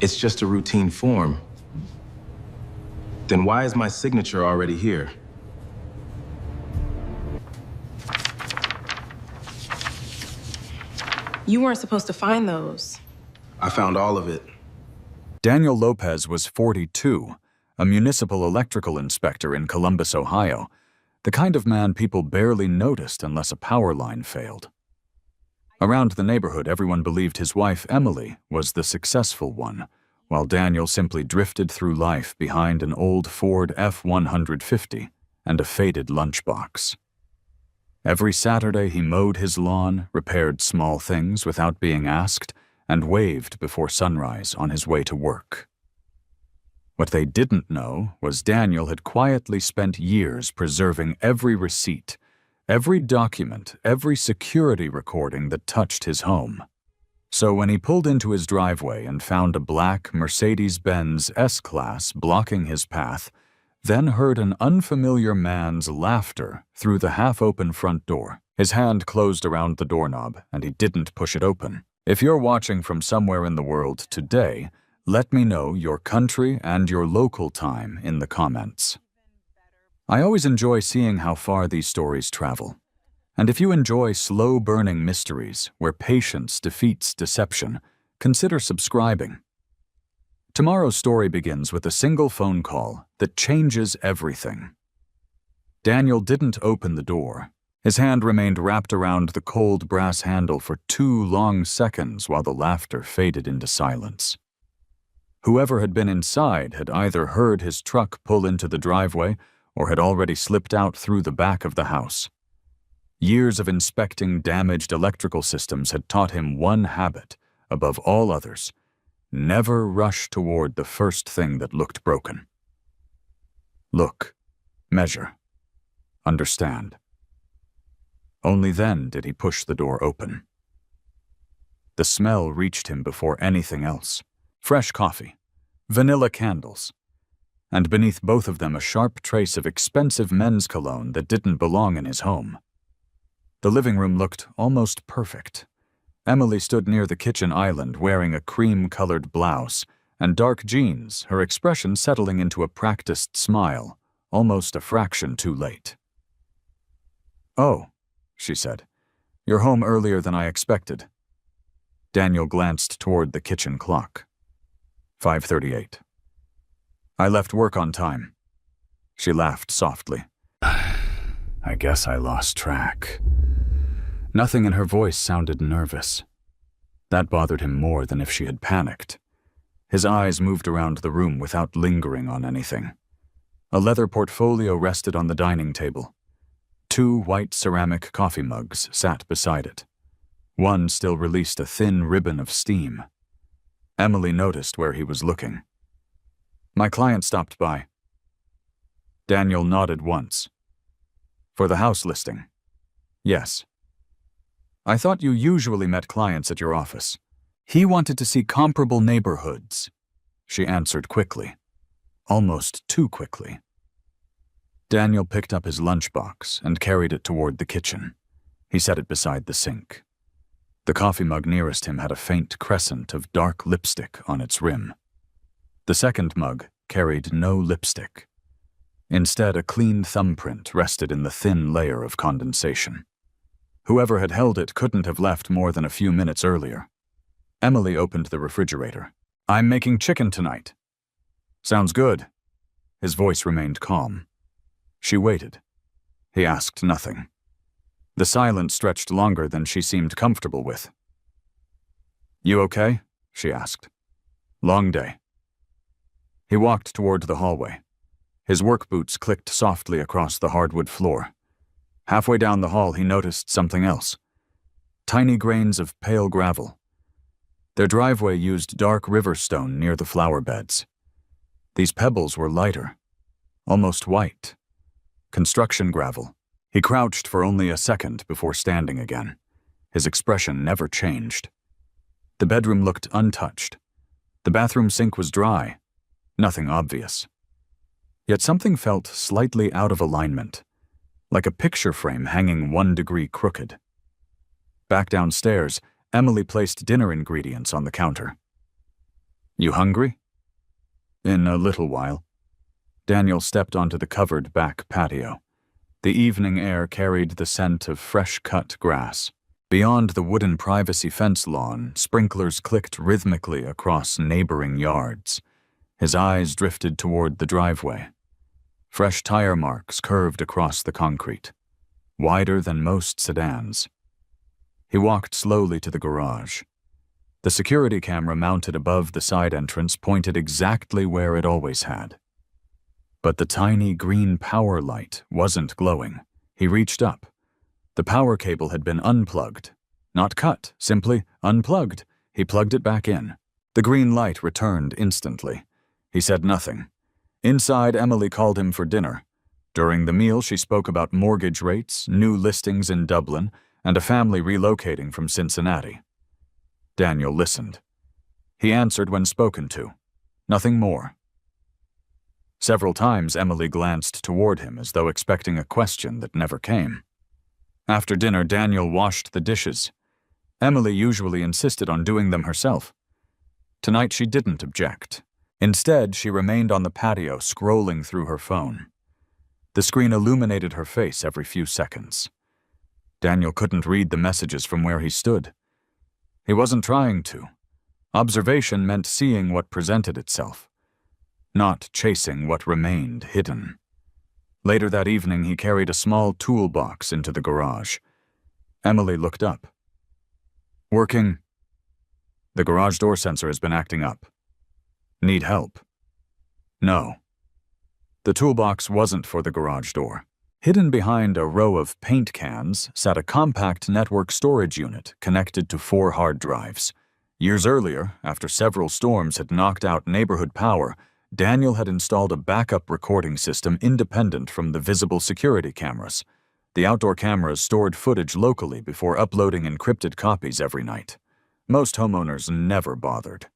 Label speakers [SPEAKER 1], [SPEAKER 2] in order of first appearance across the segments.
[SPEAKER 1] It's just a routine form. Then why is my signature already here?
[SPEAKER 2] You weren't supposed to find those.
[SPEAKER 1] I found all of it.
[SPEAKER 3] Daniel Lopez was 42, a municipal electrical inspector in Columbus, Ohio, the kind of man people barely noticed unless a power line failed. Around the neighborhood, everyone believed his wife, Emily, was the successful one, while Daniel simply drifted through life behind an old Ford F-150 and a faded lunchbox. Every Saturday, he mowed his lawn, repaired small things without being asked, and waved before sunrise on his way to work. What they didn't know was Daniel had quietly spent years preserving every receipt, every document, every security recording that touched his home. So when he pulled into his driveway and found a black Mercedes-Benz S-Class blocking his path, then heard an unfamiliar man's laughter through the half-open front door. His hand closed around the doorknob, and he didn't push it open. If you're watching from somewhere in the world today, let me know your country and your local time in the comments. I always enjoy seeing how far these stories travel. And if you enjoy slow-burning mysteries where patience defeats deception, consider subscribing. Tomorrow's story begins with a single phone call that changes everything. Daniel didn't open the door. His hand remained wrapped around the cold brass handle for 2 long seconds while the laughter faded into silence. Whoever had been inside had either heard his truck pull into the driveway or had already slipped out through the back of the house. Years of inspecting damaged electrical systems had taught him one habit, above all others: never rush toward the first thing that looked broken. Look, measure, understand. Only then did he push the door open. The smell reached him before anything else. Fresh coffee, vanilla candles, and beneath both of them a sharp trace of expensive men's cologne that didn't belong in his home. The living room looked almost perfect. Emily stood near the kitchen island wearing a cream-colored blouse and dark jeans, her expression settling into a practiced smile, almost a fraction too late. "Oh," she said, "you're home earlier than I expected." Daniel glanced toward the kitchen clock. 5:38. "I left work on time." She laughed softly. "I guess I lost track." Nothing in her voice sounded nervous. That bothered him more than if she had panicked. His eyes moved around the room without lingering on anything. A leather portfolio rested on the dining table. 2 white ceramic coffee mugs sat beside it. One still released a thin ribbon of steam. Emily noticed where he was looking. "My client stopped by." Daniel nodded once. "For the house listing?" "Yes." "I thought you usually met clients at your office." "He wanted to see comparable neighborhoods," she answered quickly, almost too quickly. Daniel picked up his lunchbox and carried it toward the kitchen. He set it beside the sink. The coffee mug nearest him had a faint crescent of dark lipstick on its rim. The second mug carried no lipstick. Instead, a clean thumbprint rested in the thin layer of condensation. Whoever had held it couldn't have left more than a few minutes earlier. Emily opened the refrigerator. "I'm making chicken tonight." "Sounds good." His voice remained calm. She waited. He asked nothing. The silence stretched longer than she seemed comfortable with. "You okay?" she asked. "Long day." He walked toward the hallway. His work boots clicked softly across the hardwood floor. Halfway down the hall, he noticed something else. Tiny grains of pale gravel. Their driveway used dark river stone near the flower beds. These pebbles were lighter, almost white. Construction gravel. He crouched for only a second before standing again. His expression never changed. The bedroom looked untouched. The bathroom sink was dry. Nothing obvious. Yet something felt slightly out of alignment, like a picture frame hanging 1 degree crooked. Back downstairs, Emily placed dinner ingredients on the counter. You hungry? In a little while. Daniel stepped onto the covered back patio. The evening air carried the scent of fresh-cut grass. Beyond the wooden privacy fence lawn, sprinklers clicked rhythmically across neighboring yards. His eyes drifted toward the driveway. Fresh tire marks curved across the concrete, wider than most sedans. He walked slowly to the garage. The security camera mounted above the side entrance pointed exactly where it always had. But the tiny green power light wasn't glowing. He reached up. The power cable had been unplugged. Not cut, simply unplugged. He plugged it back in. The green light returned instantly. He said nothing. Inside, Emily called him for dinner. During the meal, she spoke about mortgage rates, new listings in Dublin, and a family relocating from Cincinnati. Daniel listened. He answered when spoken to. Nothing more. Several times, Emily glanced toward him as though expecting a question that never came. After dinner, Daniel washed the dishes. Emily usually insisted on doing them herself. Tonight, she didn't object. Instead, she remained on the patio, scrolling through her phone. The screen illuminated her face every few seconds. Daniel couldn't read the messages from where he stood. He wasn't trying to. Observation meant seeing what presented itself, not chasing what remained hidden. Later that evening, he carried a small toolbox into the garage. Emily looked up. Working? The garage door sensor has been acting up. Need help? No. The toolbox wasn't for the garage door. Hidden behind a row of paint cans sat a compact network storage unit connected to 4 hard drives. Years earlier, after several storms had knocked out neighborhood power, Daniel had installed a backup recording system independent from the visible security cameras. The outdoor cameras stored footage locally before uploading encrypted copies every night. Most homeowners never bothered.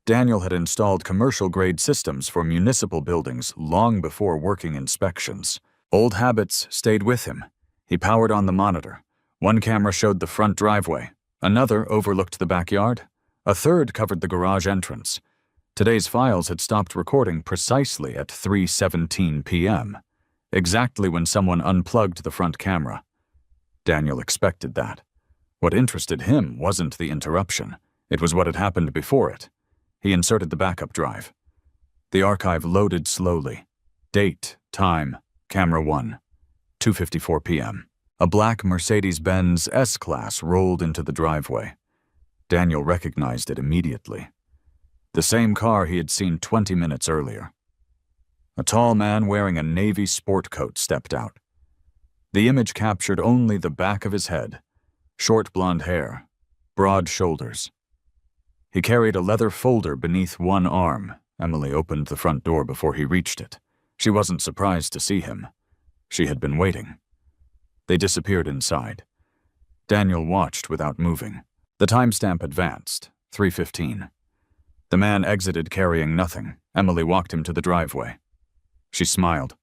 [SPEAKER 3] Daniel had installed commercial-grade systems for municipal buildings long before working inspections. Old habits stayed with him. He powered on the monitor. One camera showed the front driveway. Another overlooked the backyard. A third covered the garage entrance. Today's files had stopped recording precisely at 3:17 p.m., exactly when someone unplugged the front camera. Daniel expected that. What interested him wasn't the interruption. It was what had happened before it. He inserted the backup drive. The archive loaded slowly. Date, time, camera 1, 2:54 p.m. A black Mercedes-Benz S-Class rolled into the driveway. Daniel recognized it immediately. The same car he had seen 20 minutes earlier. A tall man wearing a navy sport coat stepped out. The image captured only the back of his head, short blonde hair, broad shoulders. He carried a leather folder beneath one arm. Emily opened the front door before he reached it. She wasn't surprised to see him. She had been waiting. They disappeared inside. Daniel watched without moving. The timestamp advanced, 3:15. The man exited carrying nothing. Emily walked him to the driveway. She smiled.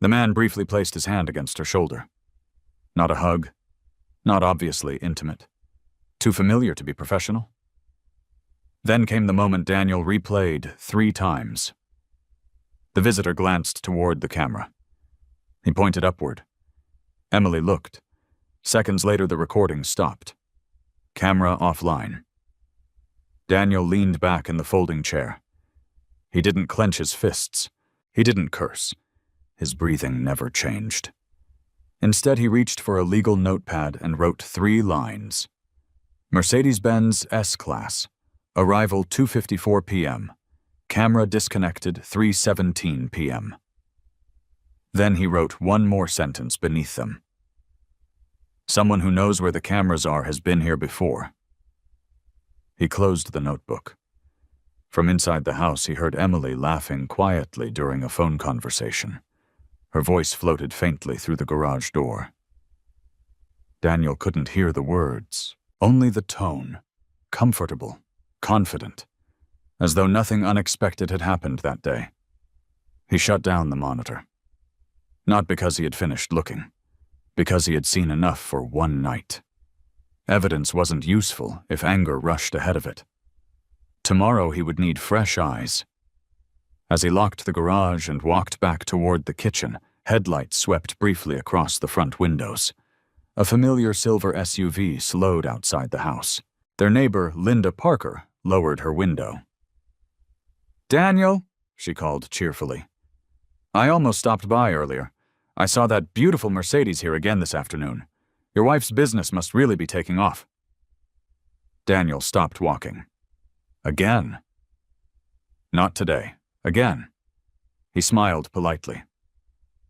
[SPEAKER 3] The man briefly placed his hand against her shoulder. Not a hug. Not obviously intimate. Too familiar to be professional. Then came the moment Daniel replayed 3 times. The visitor glanced toward the camera. He pointed upward. Emily looked. Seconds later, the recording stopped. Camera offline. Daniel leaned back in the folding chair. He didn't clench his fists. He didn't curse. His breathing never changed. Instead, he reached for a legal notepad and wrote 3 lines. Mercedes-Benz S-Class. Arrival 2:54 p.m. Camera disconnected 3:17 p.m. Then he wrote one more sentence beneath them. Someone who knows where the cameras are has been here before. He closed the notebook. From inside the house, he heard Emily laughing quietly during a phone conversation. Her voice floated faintly through the garage door. Daniel couldn't hear the words, only the tone, comfortable, confident, as though nothing unexpected had happened that day. He shut down the monitor. Not because he had finished looking, because he had seen enough for one night. Evidence wasn't useful if anger rushed ahead of it. Tomorrow he would need fresh eyes. As he locked the garage and walked back toward the kitchen, headlights swept briefly across the front windows. A familiar silver SUV slowed outside the house. Their neighbor, Linda Parker, lowered her window. "Daniel," she called cheerfully. "I almost stopped by earlier. I saw that beautiful Mercedes here again this afternoon. Your wife's business must really be taking off." Daniel stopped walking. Again. Not today. Again. He smiled politely.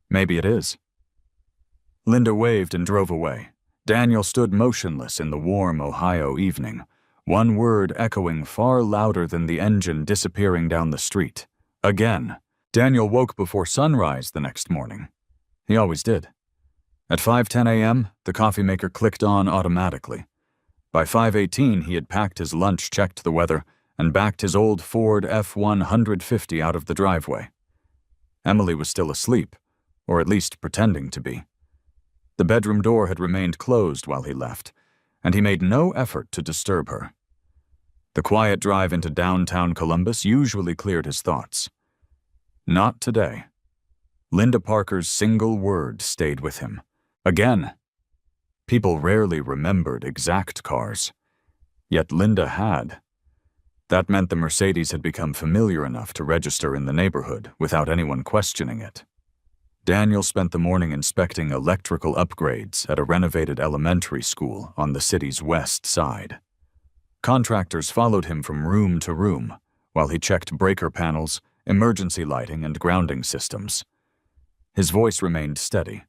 [SPEAKER 3] Maybe it is. Linda waved and drove away. Daniel stood motionless in the warm Ohio evening, one word echoing far louder than the engine disappearing down the street. Again. Daniel woke before sunrise the next morning. He always did. At 5:10 a.m., the coffee maker clicked on automatically. By 5:18, he had packed his lunch, checked the weather, and backed his old Ford F-150 out of the driveway. Emily was still asleep, or at least pretending to be. The bedroom door had remained closed while he left, and he made no effort to disturb her. The quiet drive into downtown Columbus usually cleared his thoughts. Not today. Linda Parker's single word stayed with him. Again. People rarely remembered exact cars. Yet Linda had. That meant the Mercedes had become familiar enough to register in the neighborhood without anyone questioning it. Daniel spent the morning inspecting electrical upgrades at a renovated elementary school on the city's west side. Contractors followed him from room to room while he checked breaker panels, emergency lighting, and grounding systems. His voice remained steady.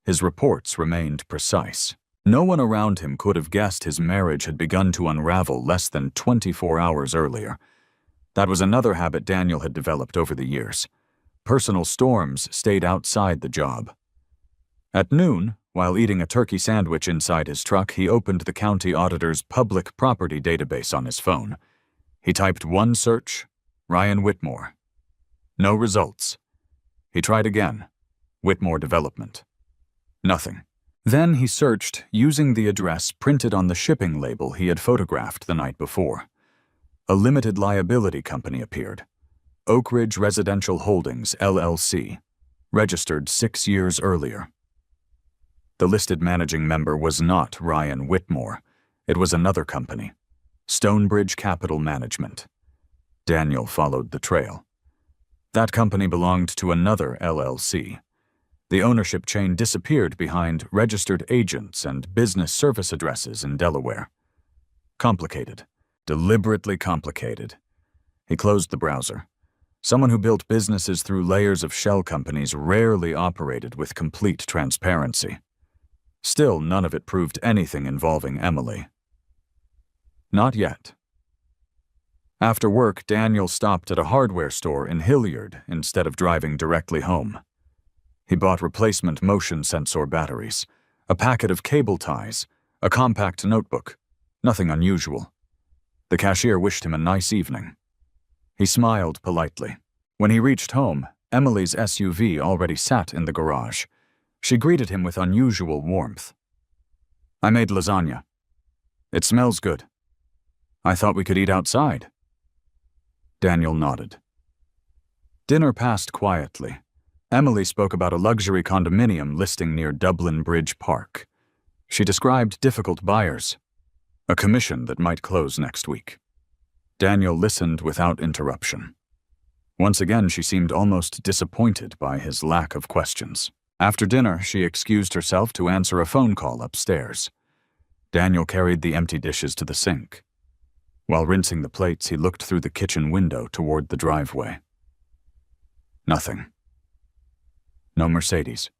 [SPEAKER 3] His reports remained precise. No one around him could have guessed his marriage had begun to unravel less than 24 hours earlier. That was another habit Daniel had developed over the years. Personal storms stayed outside the job. At noon, while eating a turkey sandwich inside his truck, he opened the county auditor's public property database on his phone. He typed one search, Ryan Whitmore. No results. He tried again, Whitmore Development. Nothing. Then he searched using the address printed on the shipping label he had photographed the night before. A limited liability company appeared. Oak Ridge Residential Holdings, LLC, registered 6 years earlier. The listed managing member was not Ryan Whitmore. It was another company, Stonebridge Capital Management. Daniel followed the trail. That company belonged to another LLC. The ownership chain disappeared behind registered agents and business service addresses in Delaware. Complicated. Deliberately complicated. He closed the browser. Someone who built businesses through layers of shell companies rarely operated with complete transparency. Still, none of it proved anything involving Emily. Not yet. After work, Daniel stopped at a hardware store in Hilliard instead of driving directly home. He bought replacement motion sensor batteries, a packet of cable ties, a compact notebook. Nothing unusual. The cashier wished him a nice evening. He smiled politely. When he reached home, Emily's SUV already sat in the garage. She greeted him with unusual warmth. "I made lasagna. It smells good. I thought we could eat outside." Daniel nodded. Dinner passed quietly. Emily spoke about a luxury condominium listing near Dublin Bridge Park. She described difficult buyers, a commission that might close next week. Daniel listened without interruption. Once again, she seemed almost disappointed by his lack of questions. After dinner, she excused herself to answer a phone call upstairs. Daniel carried the empty dishes to the sink. While rinsing the plates, he looked through the kitchen window toward the driveway. Nothing. No Mercedes.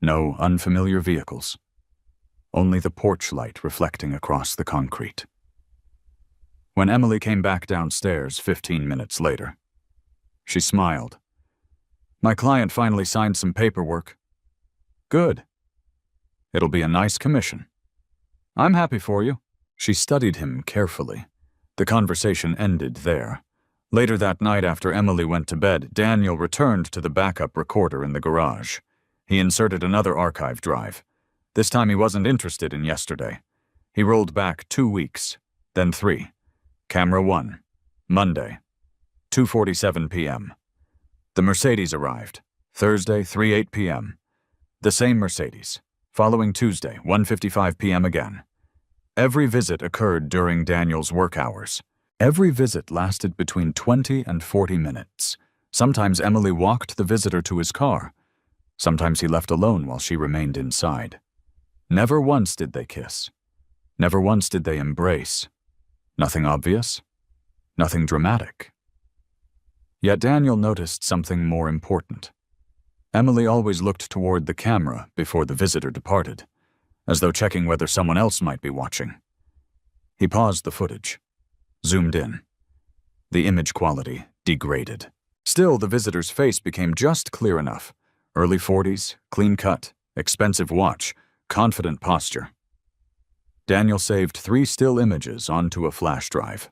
[SPEAKER 3] No unfamiliar vehicles. Only the porch light reflecting across the concrete. When Emily came back downstairs 15 minutes later, she smiled. "My client finally signed some paperwork." "Good. It'll be a nice commission." "I'm happy for you." She studied him carefully. The conversation ended there. Later that night, after Emily went to bed, Daniel returned to the backup recorder in the garage. He inserted another archive drive. This time he wasn't interested in yesterday. He rolled back 2 weeks, then 3. Camera 1. Monday, 2:47 p.m. The Mercedes arrived. Thursday, 3:08 p.m. The same Mercedes. Following Tuesday, 1:55 p.m. again. Every visit occurred during Daniel's work hours. Every visit lasted between 20 and 40 minutes. Sometimes Emily walked the visitor to his car. Sometimes he left alone while she remained inside. Never once did they kiss. Never once did they embrace. Nothing obvious. Nothing dramatic. Yet Daniel noticed something more important. Emily always looked toward the camera before the visitor departed, as though checking whether someone else might be watching. He paused the footage. Zoomed in. The image quality degraded. Still, the visitor's face became just clear enough. Early 40s, clean cut, expensive watch, confident posture. Daniel saved 3 still images onto a flash drive.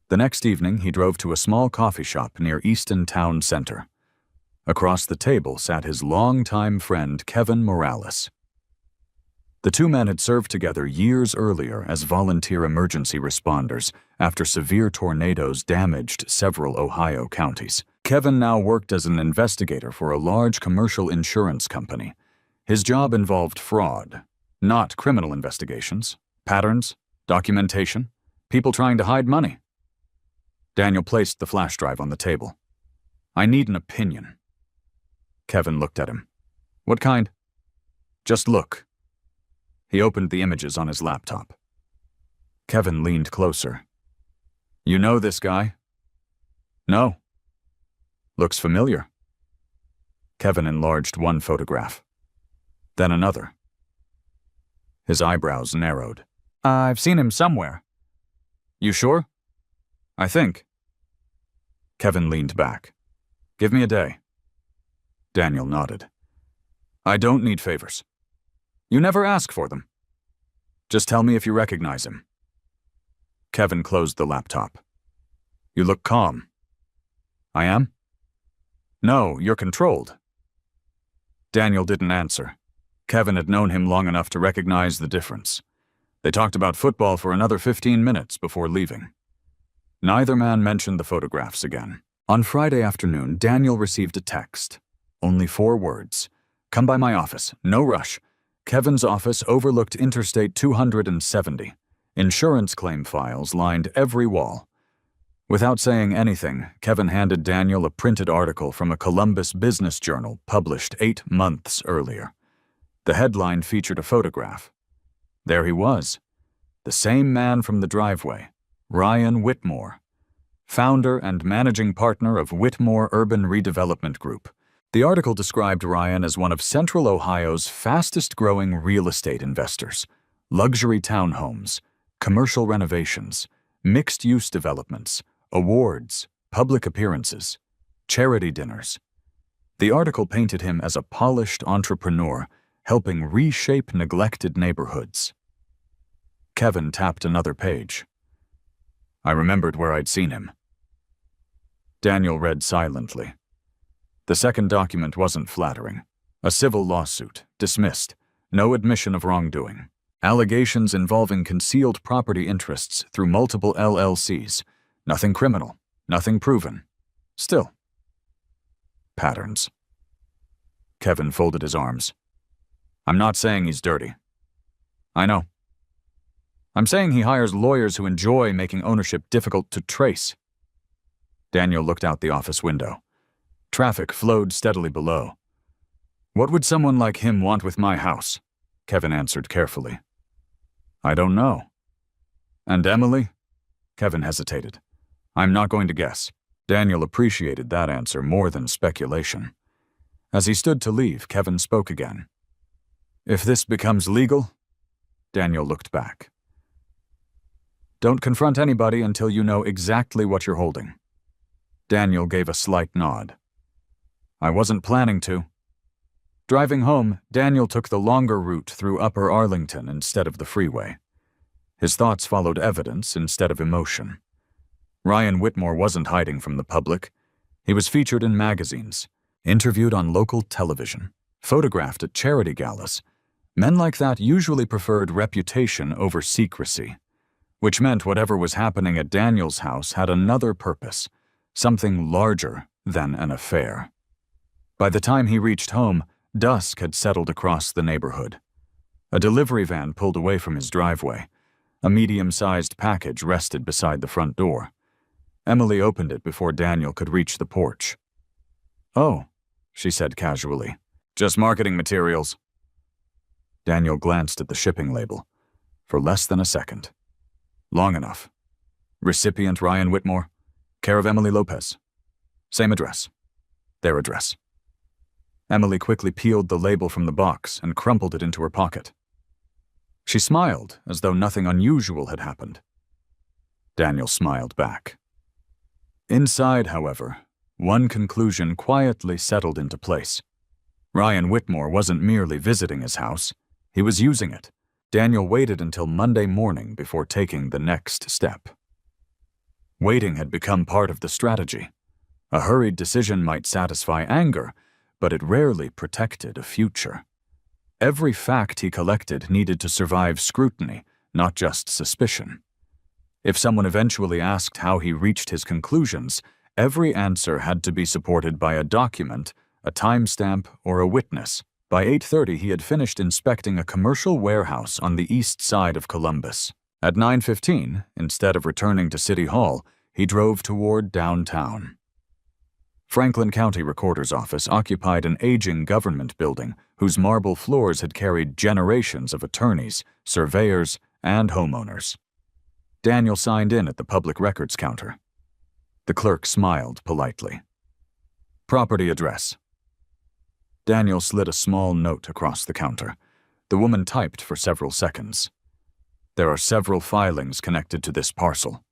[SPEAKER 3] The next evening, he drove to a small coffee shop near Easton Town Center. Across the table sat his longtime friend, Kevin Morales. The two men had served together years earlier as volunteer emergency responders after severe tornadoes damaged several Ohio counties. Kevin now worked as an investigator for a large commercial insurance company. His job involved fraud, not criminal investigations, patterns, documentation, people trying to hide money. Daniel placed the flash drive on the table. "I need an opinion." Kevin looked at him. "What kind?" "Just look." He opened the images on his laptop. Kevin leaned closer. "You know this guy?" "No." "Looks familiar." Kevin enlarged one photograph. Then another. His eyebrows narrowed. "I've seen him somewhere." "You sure?" "I think." Kevin leaned back. "Give me a day." Daniel nodded. "I don't need favors. You never ask for them. Just tell me if you recognize him." Kevin closed the laptop. "You look calm." "I am?" "No, you're controlled." Daniel didn't answer. Kevin had known him long enough to recognize the difference. They talked about football for another 15 minutes before leaving. Neither man mentioned the photographs again. On Friday afternoon, Daniel received a text. Only 4 words. "Come by my office. No rush." Kevin's office overlooked Interstate 270. Insurance claim files lined every wall. Without saying anything, Kevin handed Daniel a printed article from a Columbus business journal published 8 months earlier. The headline featured a photograph. There he was, the same man from the driveway, Ryan Whitmore, founder and managing partner of Whitmore Urban Redevelopment Group. The article described Ryan as one of Central Ohio's fastest-growing real estate investors. Luxury townhomes, commercial renovations, mixed-use developments, awards, public appearances, charity dinners. The article painted him as a polished entrepreneur helping reshape neglected neighborhoods. Kevin tapped another page. I remembered where I'd seen him. Daniel read silently. The second document wasn't flattering. A civil lawsuit, dismissed, no admission of wrongdoing. Allegations involving concealed property interests through multiple LLCs. Nothing criminal, nothing proven. Still. Patterns. Kevin folded his arms. I'm not saying he's dirty. I know. I'm saying he hires lawyers who enjoy making ownership difficult to trace. Daniel looked out the office window. Traffic flowed steadily below. What would someone like him want with my house? Kevin answered carefully. I don't know. And Emily? Kevin hesitated. I'm not going to guess. Daniel appreciated that answer more than speculation. As he stood to leave, Kevin spoke again. If this becomes legal? Daniel looked back. Don't confront anybody until you know exactly what you're holding. Daniel gave a slight nod. I wasn't planning to. Driving home, Daniel took the longer route through Upper Arlington instead of the freeway. His thoughts followed evidence instead of emotion. Ryan Whitmore wasn't hiding from the public. He was featured in magazines, interviewed on local television, photographed at charity galas. Men like that usually preferred reputation over secrecy. which meant whatever was happening at Daniel's house had another purpose, something larger than an affair. By the time he reached home, dusk had settled across the neighborhood. A delivery van pulled away from his driveway. A medium-sized package rested beside the front door. Emily opened it before Daniel could reach the porch. "Oh," she said casually. "Just marketing materials." Daniel glanced at the shipping label. For less than a second. Long enough. Recipient Ryan Whitmore. Care of Emily Lopez. Same address. Their address. Emily quickly peeled the label from the box and crumpled it into her pocket. She smiled as though nothing unusual had happened. Daniel smiled back. Inside, however, one conclusion quietly settled into place. Ryan Whitmore wasn't merely visiting his house. He was using it. Daniel waited until Monday morning before taking the next step. Waiting had become part of the strategy. A hurried decision might satisfy anger, but it rarely protected a future. Every fact he collected needed to survive scrutiny, not just suspicion. If someone eventually asked how he reached his conclusions, every answer had to be supported by a document, a timestamp, or a witness. By 8:30, he had finished inspecting a commercial warehouse on the east side of Columbus. At 9:15, instead of returning to City Hall, he drove toward downtown. Franklin County Recorder's Office occupied an aging government building whose marble floors had carried generations of attorneys, surveyors, and homeowners. Daniel signed in at the public records counter. The clerk smiled politely. Property address. Daniel slid a small note across the counter. The woman typed for several seconds. There are several filings connected to this parcel.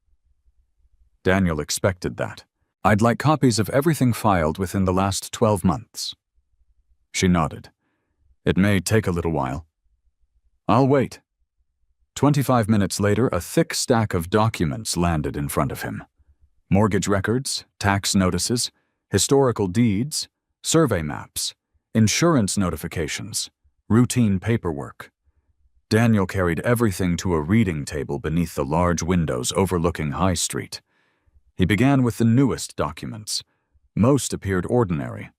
[SPEAKER 3] Daniel expected that. I'd like copies of everything filed within the last 12 months. She nodded. It may take a little while. I'll wait. 25 minutes later, a thick stack of documents landed in front of him. Mortgage records, tax notices, historical deeds, survey maps, insurance notifications, routine paperwork. Daniel carried everything to a reading table beneath the large windows overlooking High Street. He began with the newest documents. Most appeared ordinary.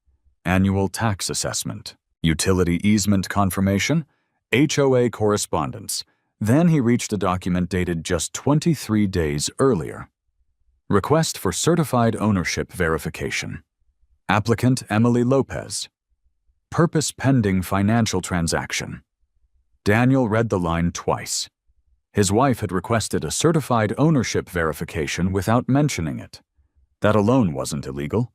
[SPEAKER 3] Annual tax assessment, utility easement confirmation, HOA correspondence. Then he reached a document dated just 23 days earlier. Request for certified ownership verification. Applicant Emily Lopez. Purpose pending financial transaction. Daniel read the line twice. His wife had requested a certified ownership verification without mentioning it. That alone wasn't illegal.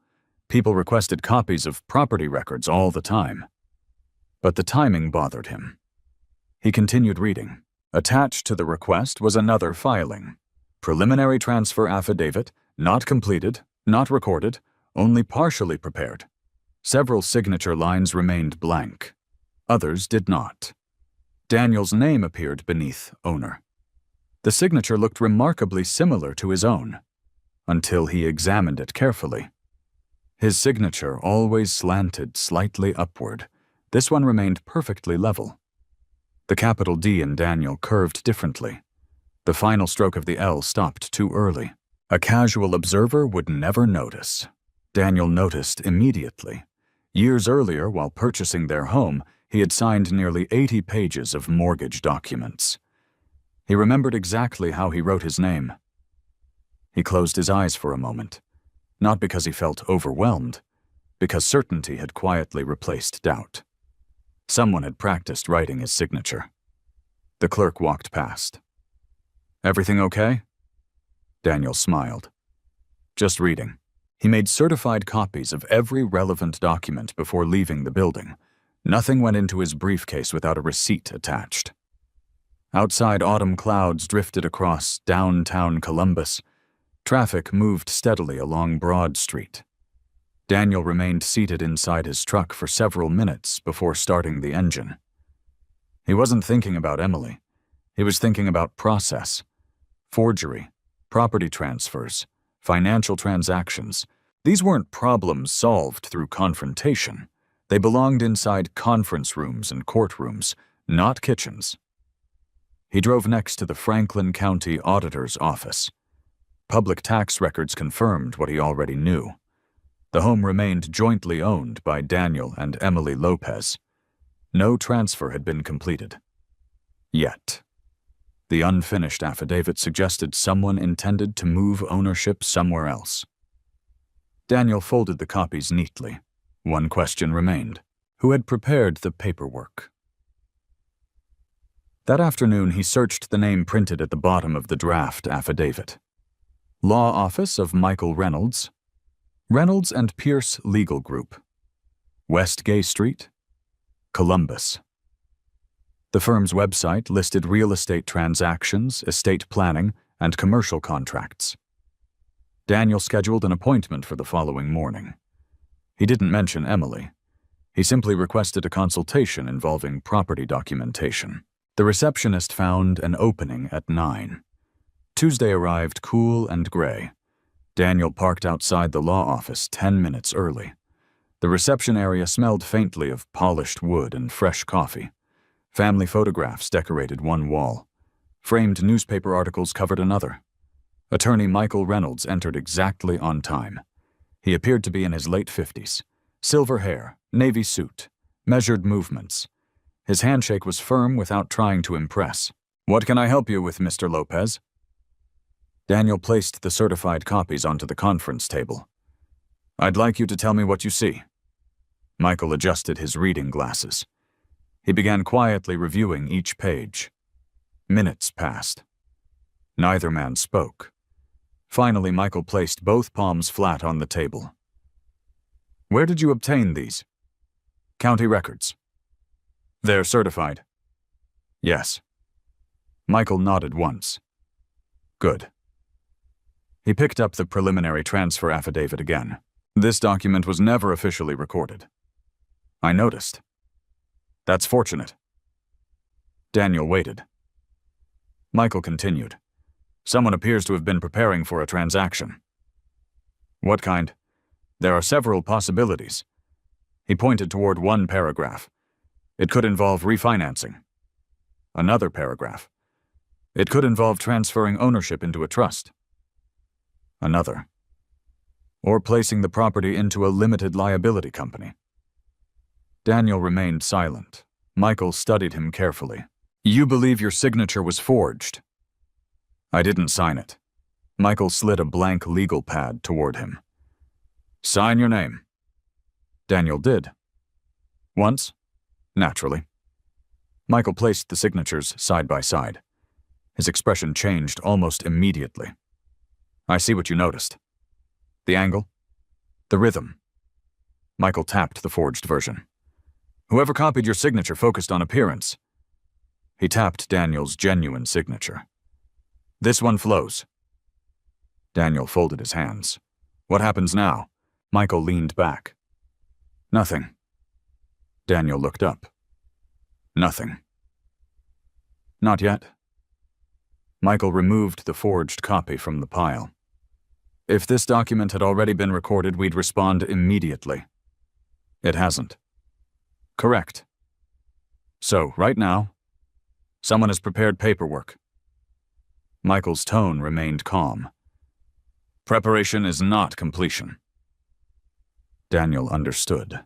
[SPEAKER 3] People requested copies of property records all the time. But the timing bothered him. He continued reading. Attached to the request was another filing. Preliminary transfer affidavit, not completed, not recorded, only partially prepared. Several signature lines remained blank. Others did not. Daniel's name appeared beneath owner. The signature looked remarkably similar to his own, until he examined it carefully. His signature always slanted slightly upward. This one remained perfectly level. The capital D in Daniel curved differently. The final stroke of the L stopped too early. A casual observer would never notice. Daniel noticed immediately. Years earlier, while purchasing their home, he had signed nearly 80 pages of mortgage documents. He remembered exactly how he wrote his name. He closed his eyes for a moment, not because he felt overwhelmed, because certainty had quietly replaced doubt. Someone had practiced writing his signature. The clerk walked past. Everything okay? Daniel smiled. Just reading. He made certified copies of every relevant document before leaving the building. Nothing went into his briefcase without a receipt attached. Outside, autumn clouds drifted across downtown Columbus. Traffic moved steadily along Broad Street. Daniel remained seated inside his truck for several minutes before starting the engine. He wasn't thinking about Emily. He was thinking about process, forgery, property transfers, financial transactions. These weren't problems solved through confrontation. They belonged inside conference rooms and courtrooms, not kitchens. He drove next to the Franklin County Auditor's office. Public tax records confirmed what he already knew. The home remained jointly owned by Daniel and Emily Lopez. No transfer had been completed. Yet. The unfinished affidavit suggested someone intended to move ownership somewhere else. Daniel folded the copies neatly. One question remained. Who had prepared the paperwork? That afternoon, he searched the name printed at the bottom of the draft affidavit. Law Office of Michael Reynolds, Reynolds and Pierce Legal Group, West Gay Street, Columbus. The firm's website listed real estate transactions, estate planning, and commercial contracts. Daniel scheduled an appointment for the following morning. He didn't mention Emily. He simply requested a consultation involving property documentation. The receptionist found an opening at 9. Tuesday arrived cool and gray. Daniel parked outside the law office 10 minutes early. The reception area smelled faintly of polished wood and fresh coffee. Family photographs decorated one wall. Framed newspaper articles covered another. Attorney Michael Reynolds entered exactly on time. He appeared to be in his late 50s. Silver hair, navy suit, measured movements. His handshake was firm without trying to impress. "What can I help you with, Mr. Lopez?" Daniel placed the certified copies onto the conference table. "I'd like you to tell me what you see." Michael adjusted his reading glasses. He began quietly reviewing each page. Minutes passed. Neither man spoke. Finally, Michael placed both palms flat on the table. "Where did you obtain these?" "County records." "They're certified?" "Yes." Michael nodded once. "Good." He picked up the preliminary transfer affidavit again. "This document was never officially recorded." "I noticed." "That's fortunate." Daniel waited. Michael continued. "Someone appears to have been preparing for a transaction." "What kind?" "There are several possibilities." He pointed toward one paragraph. "It could involve refinancing." Another paragraph. "It could involve transferring ownership into a trust." Another. "Or placing the property into a limited liability company." Daniel remained silent. Michael studied him carefully. "You believe your signature was forged?" "I didn't sign it." Michael slid a blank legal pad toward him. "Sign your name." Daniel did. "Once?" "Naturally." Michael placed the signatures side by side. His expression changed almost immediately. "I see what you noticed." "The angle?" "The rhythm." Michael tapped the forged version. "Whoever copied your signature focused on appearance." He tapped Daniel's genuine signature. "This one flows." Daniel folded his hands. "What happens now?" Michael leaned back. "Nothing." Daniel looked up. "Nothing." "Not yet." Michael removed the forged copy from the pile. "If this document had already been recorded, we'd respond immediately." "It hasn't." "Correct." "So, right now, someone has prepared paperwork." Michael's tone remained calm. "Preparation is not completion." Daniel understood.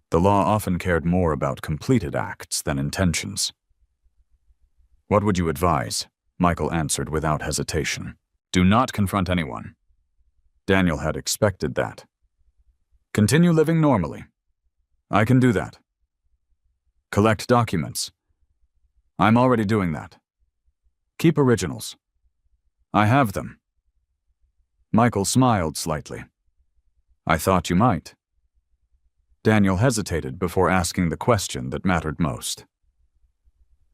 [SPEAKER 3] The law often cared more about completed acts than intentions. "What would you advise?" Michael answered without hesitation. "Do not confront anyone." Daniel had expected that. "Continue living normally." "I can do that." "Collect documents." "I'm already doing that." "Keep originals." "I have them." Michael smiled slightly. "I thought you might." Daniel hesitated before asking the question that mattered most.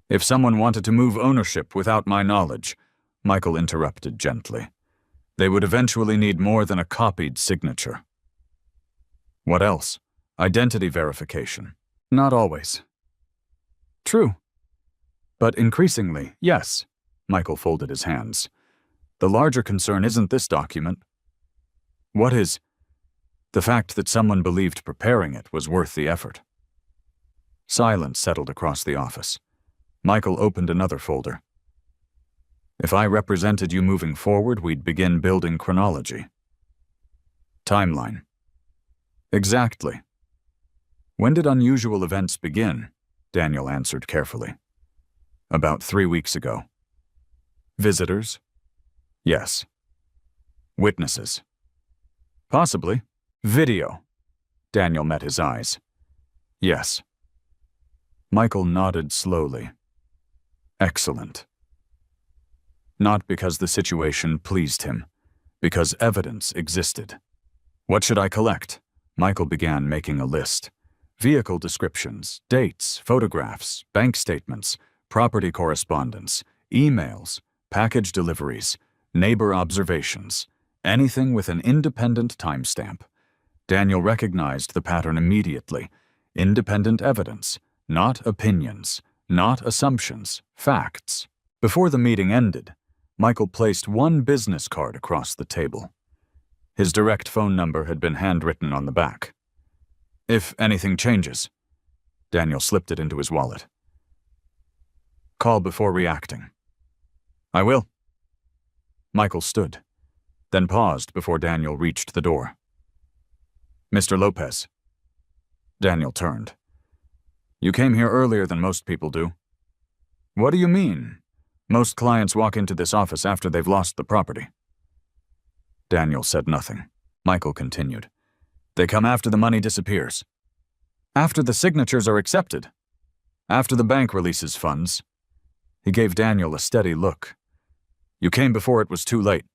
[SPEAKER 3] "If someone wanted to move ownership without my knowledge," Michael interrupted gently, "they would eventually need more than a copied signature." "What else?" "Identity verification." "Not always." "True. But increasingly, yes." Michael folded his hands. "The larger concern isn't this document." "What is?" "The fact that someone believed preparing it was worth the effort." Silence settled across the office. Michael opened another folder. If I represented you moving forward, we'd begin building chronology. Timeline. Exactly. When did unusual events begin? Daniel answered carefully. About 3 weeks ago. Visitors? Yes. Witnesses? Possibly. Video? Daniel met his eyes. Yes. Michael nodded slowly. Excellent. Not because the situation pleased him, because evidence existed. What should I collect? Michael began making a list. Vehicle descriptions, dates, photographs, bank statements, property correspondence, emails, package deliveries, neighbor observations, anything with an independent timestamp. Daniel recognized the pattern immediately. Independent evidence, not opinions, not assumptions, facts. Before the meeting ended, Michael placed one business card across the table. His direct phone number had been handwritten on the back. If anything changes, Daniel slipped it into his wallet. Call before reacting. I will. Michael stood, then paused before Daniel reached the door. Mr. Lopez. Daniel turned. You came here earlier than most people do. What do you mean? Most clients walk into this office after they've lost the property. Daniel said nothing. Michael continued. They come after the money disappears. After the signatures are accepted. After the bank releases funds. He gave Daniel a steady look. You came before it was too late.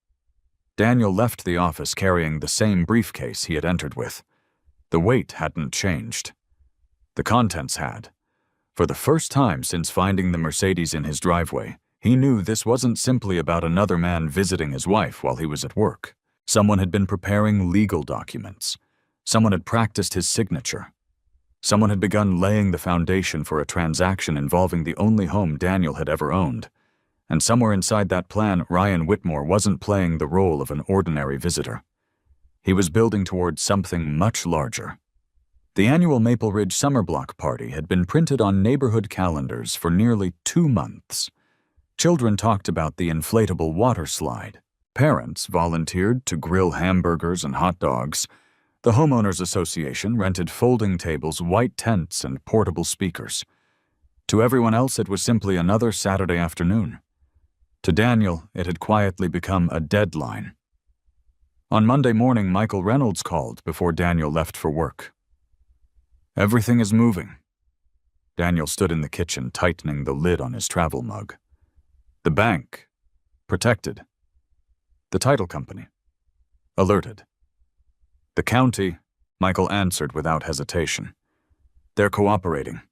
[SPEAKER 3] Daniel left the office carrying the same briefcase he had entered with. The weight hadn't changed. The contents had. For the first time since finding the Mercedes in his driveway, he knew this wasn't simply about another man visiting his wife while he was at work. Someone had been preparing legal documents. Someone had practiced his signature. Someone had begun laying the foundation for a transaction involving the only home Daniel had ever owned. And somewhere inside that plan, Ryan Whitmore wasn't playing the role of an ordinary visitor. He was building towards something much larger. The annual Maple Ridge Summer Block Party had been printed on neighborhood calendars for nearly 2 months. Children talked about the inflatable water slide. Parents volunteered to grill hamburgers and hot dogs. The Homeowners Association rented folding tables, white tents, and portable speakers. To everyone else, it was simply another Saturday afternoon. To Daniel, it had quietly become a deadline. On Monday morning, Michael Reynolds called before Daniel left for work. Everything is moving. Daniel stood in the kitchen, tightening the lid on his travel mug. The bank. Protected. The title company. Alerted. The county, Michael answered without hesitation. They're cooperating.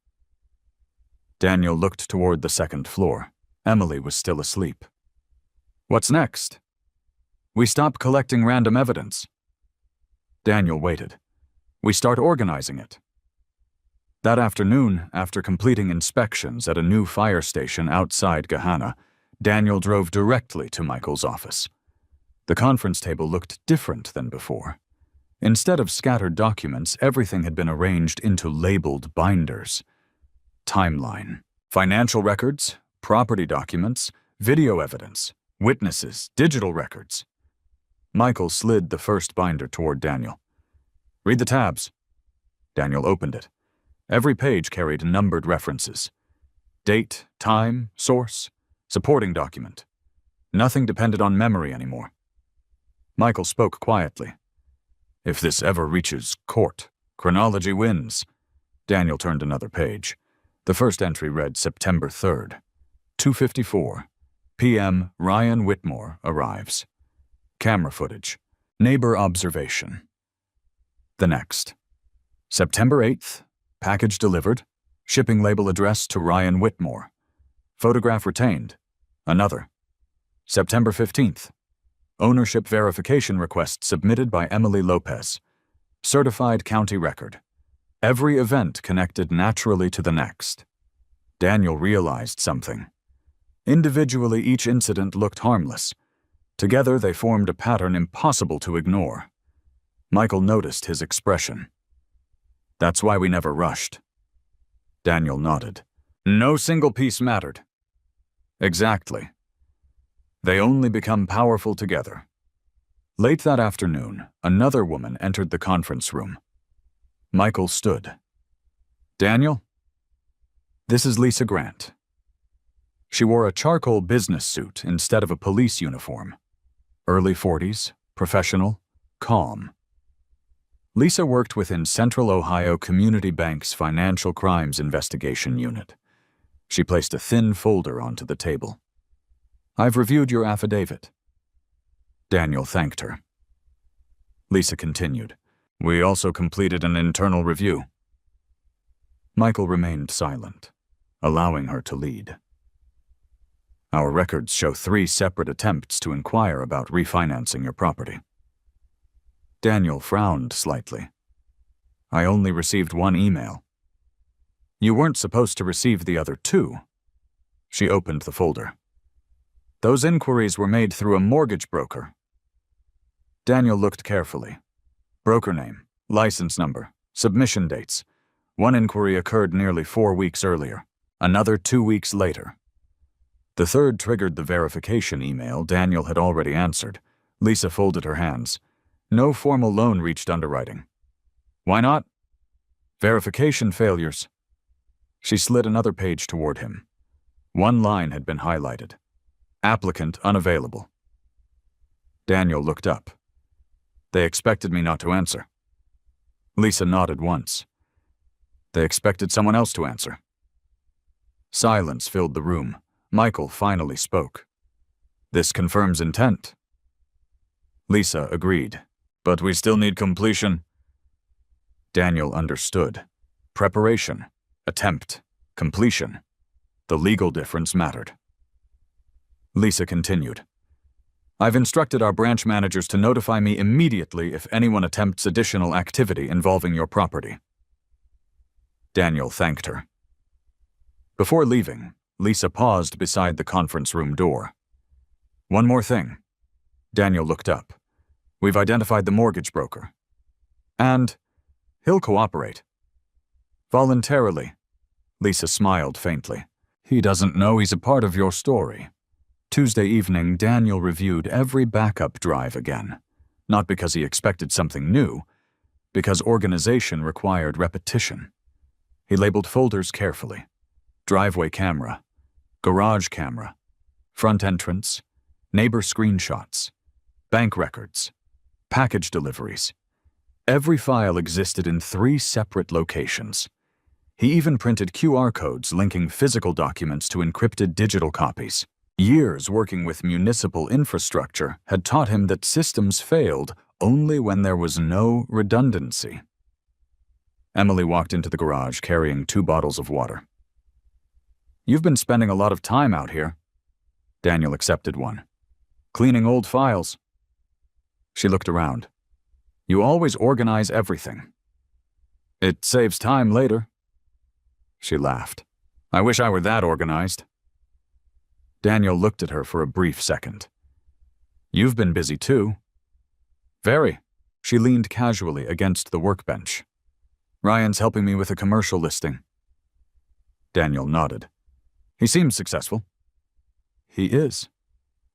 [SPEAKER 3] Daniel looked toward the second floor. Emily was still asleep. What's next? We stop collecting random evidence. Daniel waited. We start organizing it. That afternoon, after completing inspections at a new fire station outside Gahanna, Daniel drove directly to Michael's office. The conference table looked different than before. Instead of scattered documents, everything had been arranged into labeled binders. Timeline. Financial records, property documents, video evidence, witnesses, digital records. Michael slid the first binder toward Daniel. Read the tabs. Daniel opened it. Every page carried numbered references. Date, time, source, supporting document. Nothing depended on memory anymore. Michael spoke quietly. If this ever reaches court, chronology wins. Daniel turned another page. The first entry read September 3rd. 2:54 p.m. Ryan Whitmore arrives. Camera footage. Neighbor observation. The next. September 8th. Package delivered. Shipping label addressed to Ryan Whitmore. Photograph retained. Another. September 15th. Ownership verification request submitted by Emily Lopez. Certified county record. Every event connected naturally to the next. Daniel realized something. Individually, each incident looked harmless. Together, they formed a pattern impossible to ignore. Michael noticed his expression. That's why we never rushed. Daniel nodded. No single piece mattered. Exactly. They only become powerful together. Late that afternoon, another woman entered the conference room. Michael stood. Daniel? This is Lisa Grant. She wore a charcoal business suit instead of a police uniform. Early 40s, professional, calm. Lisa worked within Central Ohio Community Bank's Financial Crimes Investigation Unit. She placed a thin folder onto the table. I've reviewed your affidavit. Daniel thanked her. Lisa continued. We also completed an internal review. Michael remained silent, allowing her to lead. Our records show 3 separate attempts to inquire about refinancing your property. Daniel frowned slightly. I only received 1 email. You weren't supposed to receive the other 2. She opened the folder. Those inquiries were made through a mortgage broker. Daniel looked carefully. Broker name, license number, submission dates. 1 inquiry occurred nearly 4 weeks earlier, another 2 weeks later. The 3rd triggered the verification email Daniel had already answered. Lisa folded her hands. No formal loan reached underwriting. Why not? Verification failures. She slid another page toward him. 1 line had been highlighted. Applicant unavailable. Daniel looked up. They expected me not to answer. Lisa nodded once. They expected someone else to answer. Silence filled the room. Michael finally spoke. This confirms intent. Lisa agreed. But we still need completion. Daniel understood. Preparation, attempt, completion. The legal difference mattered. Lisa continued. I've instructed our branch managers to notify me immediately if anyone attempts additional activity involving your property. Daniel thanked her. Before leaving, Lisa paused beside the conference room door. One more thing. Daniel looked up. We've identified the mortgage broker. And he'll cooperate. Voluntarily. Lisa smiled faintly. He doesn't know he's a part of your story. Tuesday evening, Daniel reviewed every backup drive again. Not because he expected something new, because organization required repetition. He labeled folders carefully. Driveway camera, garage camera, front entrance, neighbor screenshots, bank records, package deliveries. Every file existed in 3 separate locations. He even printed QR codes linking physical documents to encrypted digital copies. Years working with municipal infrastructure had taught him that systems failed only when there was no redundancy. Emily walked into the garage carrying 2 bottles of water. You've been spending a lot of time out here. Daniel accepted one. Cleaning old files. She looked around. You always organize everything. It saves time later. She laughed. I wish I were that organized. Daniel looked at her for a brief second. You've been busy too. Very. She leaned casually against the workbench. Ryan's helping me with a commercial listing. Daniel nodded. He seems successful. He is.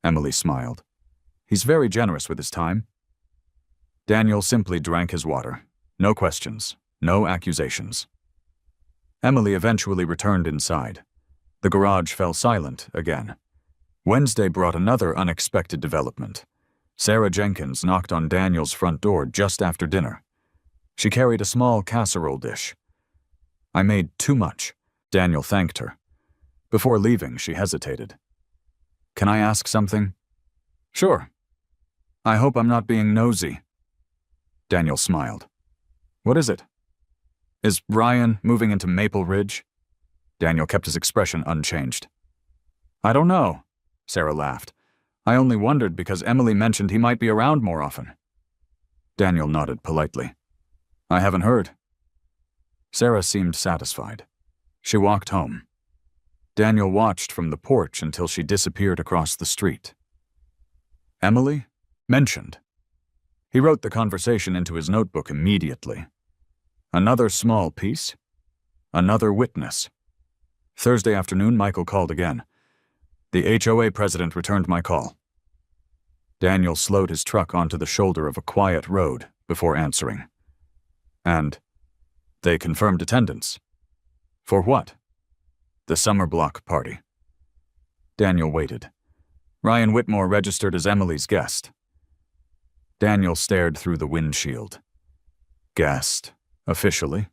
[SPEAKER 3] Emily smiled. He's very generous with his time. Daniel simply drank his water. No questions, no accusations. Emily eventually returned inside. The garage fell silent again. Wednesday brought another unexpected development. Sarah Jenkins knocked on Daniel's front door just after dinner. She carried a small casserole dish. I made too much. Daniel thanked her. Before leaving, she hesitated. Can I ask something? Sure. I hope I'm not being nosy. Daniel smiled. What is it? Is Ryan moving into Maple Ridge? Daniel kept his expression unchanged. I don't know, Sarah laughed. I only wondered because Emily mentioned he might be around more often. Daniel nodded politely. I haven't heard. Sarah seemed satisfied. She walked home. Daniel watched from the porch until she disappeared across the street. Emily? Mentioned. He wrote the conversation into his notebook immediately. Another small piece. Another witness. Thursday afternoon, Michael called again. The HOA president returned my call. Daniel slowed his truck onto the shoulder of a quiet road before answering. And they confirmed attendance. For what? The summer block party. Daniel waited. Ryan Whitmore registered as Emily's guest. Daniel stared through the windshield. Guest, officially?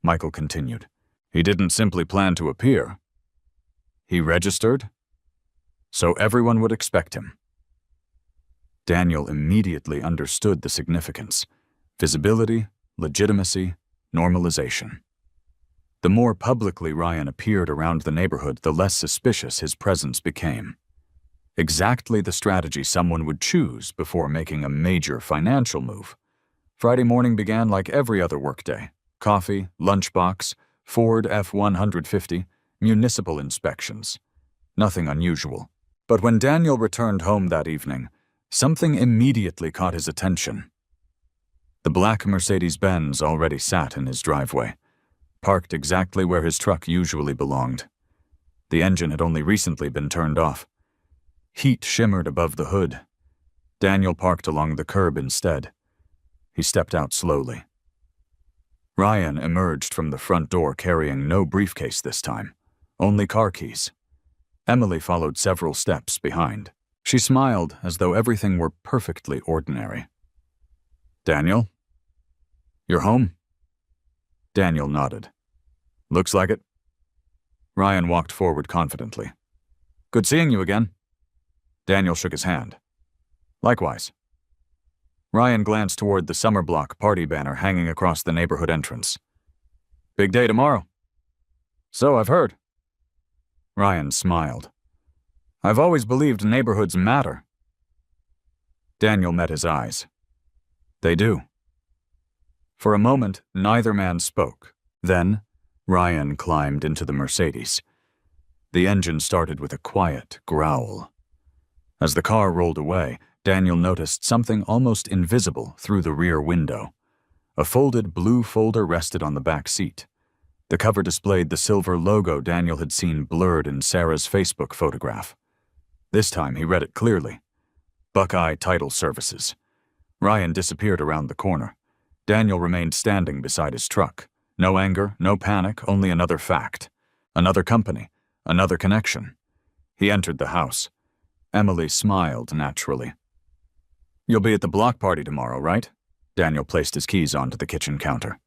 [SPEAKER 3] Michael continued. He didn't simply plan to appear. He registered, so everyone would expect him. Daniel immediately understood the significance. Visibility, legitimacy, normalization. The more publicly Ryan appeared around the neighborhood, the less suspicious his presence became. Exactly the strategy someone would choose before making a major financial move. Friday morning began like every other workday. Coffee, lunchbox, Ford F-150, municipal inspections. Nothing unusual. But when Daniel returned home that evening, something immediately caught his attention. The black Mercedes-Benz already sat in his driveway, parked exactly where his truck usually belonged. The engine had only recently been turned off. Heat shimmered above the hood. Daniel parked along the curb instead. He stepped out slowly. Ryan emerged from the front door carrying no briefcase this time, only car keys. Emily followed several steps behind. She smiled as though everything were perfectly ordinary. Daniel? You're home? Daniel nodded. Looks like it. Ryan walked forward confidently. Good seeing you again. Daniel shook his hand. Likewise. Ryan glanced toward the summer block party banner hanging across the neighborhood entrance. Big day tomorrow. So I've heard. Ryan smiled. I've always believed neighborhoods matter. Daniel met his eyes. They do. For a moment, neither man spoke. Then, Ryan climbed into the Mercedes. The engine started with a quiet growl. As the car rolled away, Daniel noticed something almost invisible through the rear window. A folded blue folder rested on the back seat. The cover displayed the silver logo Daniel had seen blurred in Sarah's Facebook photograph. This time he read it clearly. Buckeye Title Services. Ryan disappeared around the corner. Daniel remained standing beside his truck. No anger, no panic, only another fact. Another company, another connection. He entered the house. Emily smiled naturally. You'll be at the block party tomorrow, right? Daniel placed his keys onto the kitchen counter.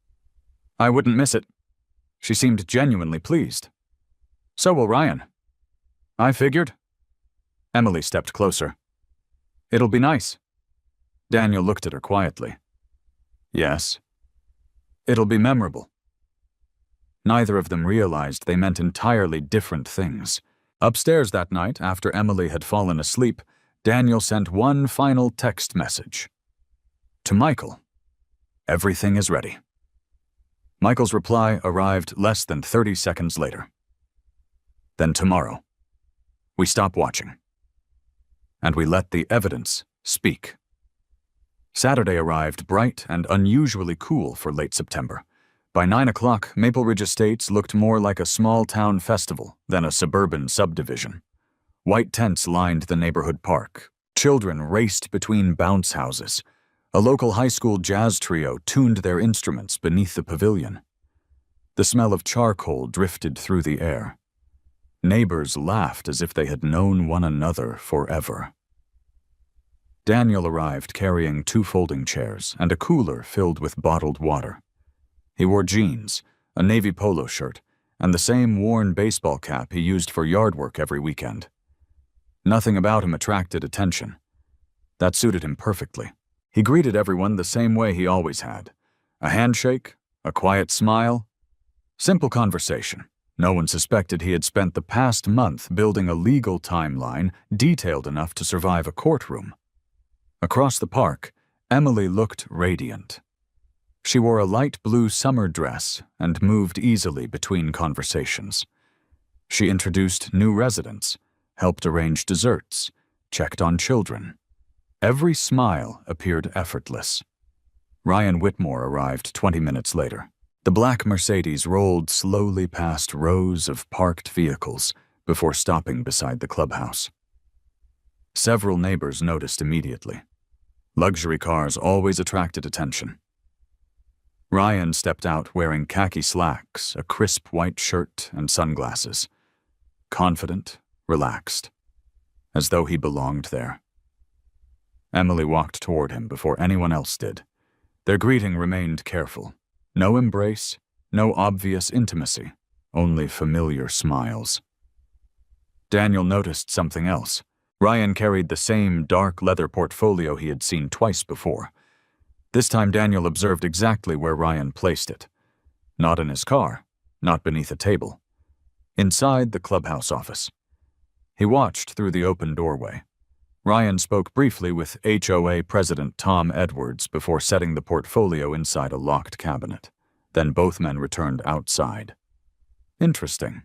[SPEAKER 3] I wouldn't miss it. She seemed genuinely pleased. So will Ryan. I figured. Emily stepped closer. It'll be nice. Daniel looked at her quietly. Yes. It'll be memorable. Neither of them realized they meant entirely different things. Upstairs that night, after Emily had fallen asleep, Daniel sent one final text message. To Michael. Everything is ready. Michael's reply arrived less than 30 seconds later. Then tomorrow, we stop watching. And we let the evidence speak. Saturday arrived bright and unusually cool for late September. By 9 o'clock, Maple Ridge Estates looked more like a small-town festival than a suburban subdivision. White tents lined the neighborhood park. Children raced between bounce houses. A local high school jazz trio tuned their instruments beneath the pavilion. The smell of charcoal drifted through the air. Neighbors laughed as if they had known one another forever. Daniel arrived carrying 2 folding chairs and a cooler filled with bottled water. He wore jeans, a navy polo shirt, and the same worn baseball cap he used for yard work every weekend. Nothing about him attracted attention. That suited him perfectly. He greeted everyone the same way he always had. A handshake, a quiet smile, simple conversation. No one suspected he had spent the past month building a legal timeline detailed enough to survive a courtroom. Across the park, Emily looked radiant. She wore a light blue summer dress and moved easily between conversations. She introduced new residents, helped arrange desserts, checked on children. Every smile appeared effortless. Ryan Whitmore arrived 20 minutes later. The black Mercedes rolled slowly past rows of parked vehicles before stopping beside the clubhouse. Several neighbors noticed immediately. Luxury cars always attracted attention. Ryan stepped out wearing khaki slacks, a crisp white shirt, and sunglasses. Confident, relaxed, as though he belonged there. Emily walked toward him before anyone else did. Their greeting remained careful. No embrace, no obvious intimacy, only familiar smiles. Daniel noticed something else. Ryan carried the same dark leather portfolio he had seen twice before. This time Daniel observed exactly where Ryan placed it. Not in his car, not beneath a table. Inside the clubhouse office. He watched through the open doorway. Ryan spoke briefly with HOA President Tom Edwards before setting the portfolio inside a locked cabinet. Then both men returned outside. Interesting.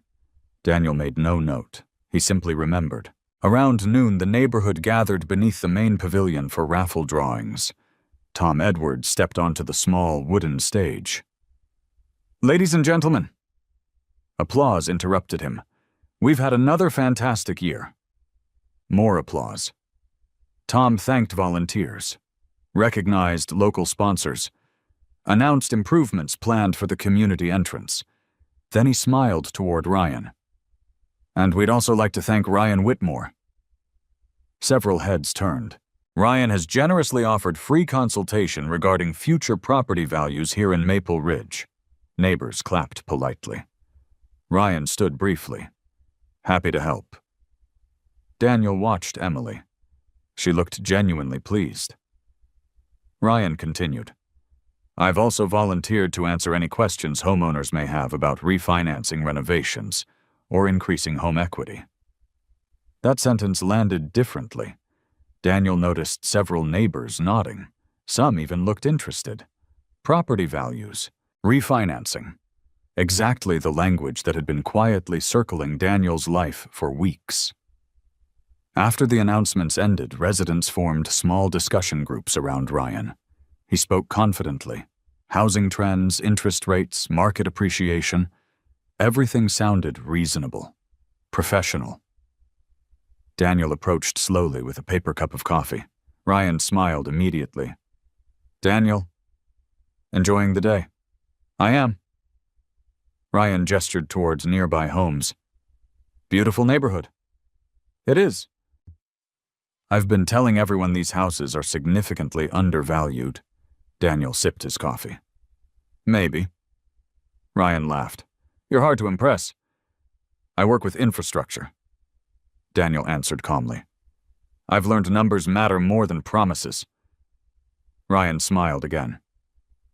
[SPEAKER 3] Daniel made no note. He simply remembered. Around noon, the neighborhood gathered beneath the main pavilion for raffle drawings. Tom Edwards stepped onto the small wooden stage. "Ladies and gentlemen." Applause interrupted him. "We've had another fantastic year." More applause. Tom thanked volunteers, recognized local sponsors, announced improvements planned for the community entrance. Then he smiled toward Ryan. "And we'd also like to thank Ryan Whitmore." Several heads turned. Ryan has generously offered free consultation regarding future property values here in Maple Ridge. Neighbors clapped politely. Ryan stood briefly, happy to help. Daniel watched Emily. She looked genuinely pleased. Ryan continued. "I've also volunteered to answer any questions homeowners may have about refinancing renovations or increasing home equity." That sentence landed differently. Daniel noticed several neighbors nodding. Some even looked interested. Property values, refinancing. Exactly the language that had been quietly circling Daniel's life for weeks. After the announcements ended, residents formed small discussion groups around Ryan. He spoke confidently. Housing trends, interest rates, market appreciation. Everything sounded reasonable, professional. Daniel approached slowly with a paper cup of coffee. Ryan smiled immediately. "Daniel, enjoying the day?" "I am." Ryan gestured towards nearby homes. "Beautiful neighborhood." "It is." "I've been telling everyone these houses are significantly undervalued." Daniel sipped his coffee. "Maybe." Ryan laughed. "You're hard to impress." "I work with infrastructure." Daniel answered calmly. "I've learned numbers matter more than promises." Ryan smiled again.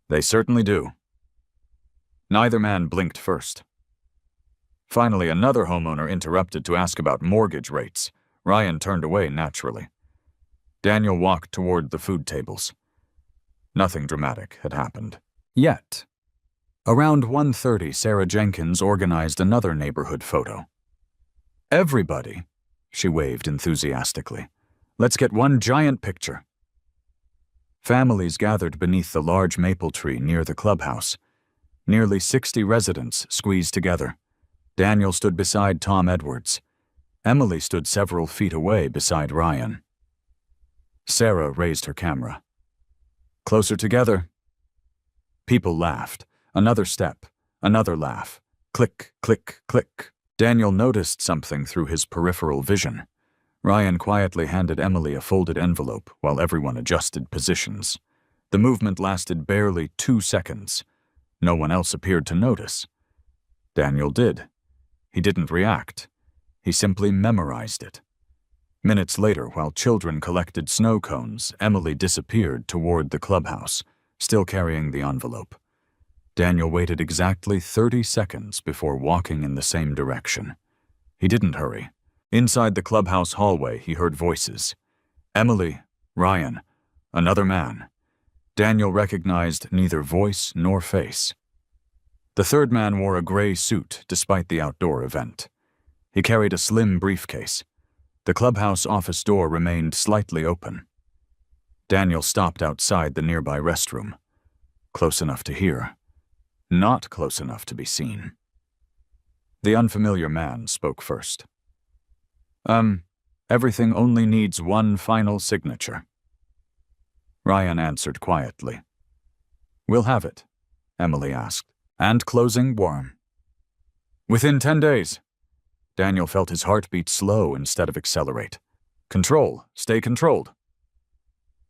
[SPEAKER 3] "They certainly do." Neither man blinked first. Finally, another homeowner interrupted to ask about mortgage rates. Ryan turned away naturally. Daniel walked toward the food tables. Nothing dramatic had happened. Yet. Around 1:30, Sarah Jenkins organized another neighborhood photo. "Everybody," she waved enthusiastically. "Let's get one giant picture." Families gathered beneath the large maple tree near the clubhouse. Nearly 60 residents squeezed together. Daniel stood beside Tom Edwards. Emily stood several feet away beside Ryan. Sarah raised her camera. "Closer together." People laughed. Another step, another laugh. Click, click, click. Daniel noticed something through his peripheral vision. Ryan quietly handed Emily a folded envelope while everyone adjusted positions. The movement lasted barely 2 seconds. No one else appeared to notice. Daniel did. He didn't react. He simply memorized it. Minutes later, while children collected snow cones, Emily disappeared toward the clubhouse, still carrying the envelope. Daniel waited exactly 30 seconds before walking in the same direction. He didn't hurry. Inside the clubhouse hallway, he heard voices. Emily, Ryan, another man. Daniel recognized neither voice nor face. The third man wore a gray suit despite the outdoor event. He carried a slim briefcase. The clubhouse office door remained slightly open. Daniel stopped outside the nearby restroom. Close enough to hear. Not close enough to be seen. The unfamiliar man spoke first. Everything only needs one final signature. Ryan answered quietly. We'll have it, Emily asked, and closing warm. Within 10 days. Daniel felt his heartbeat slow instead of accelerate. Control. Stay controlled.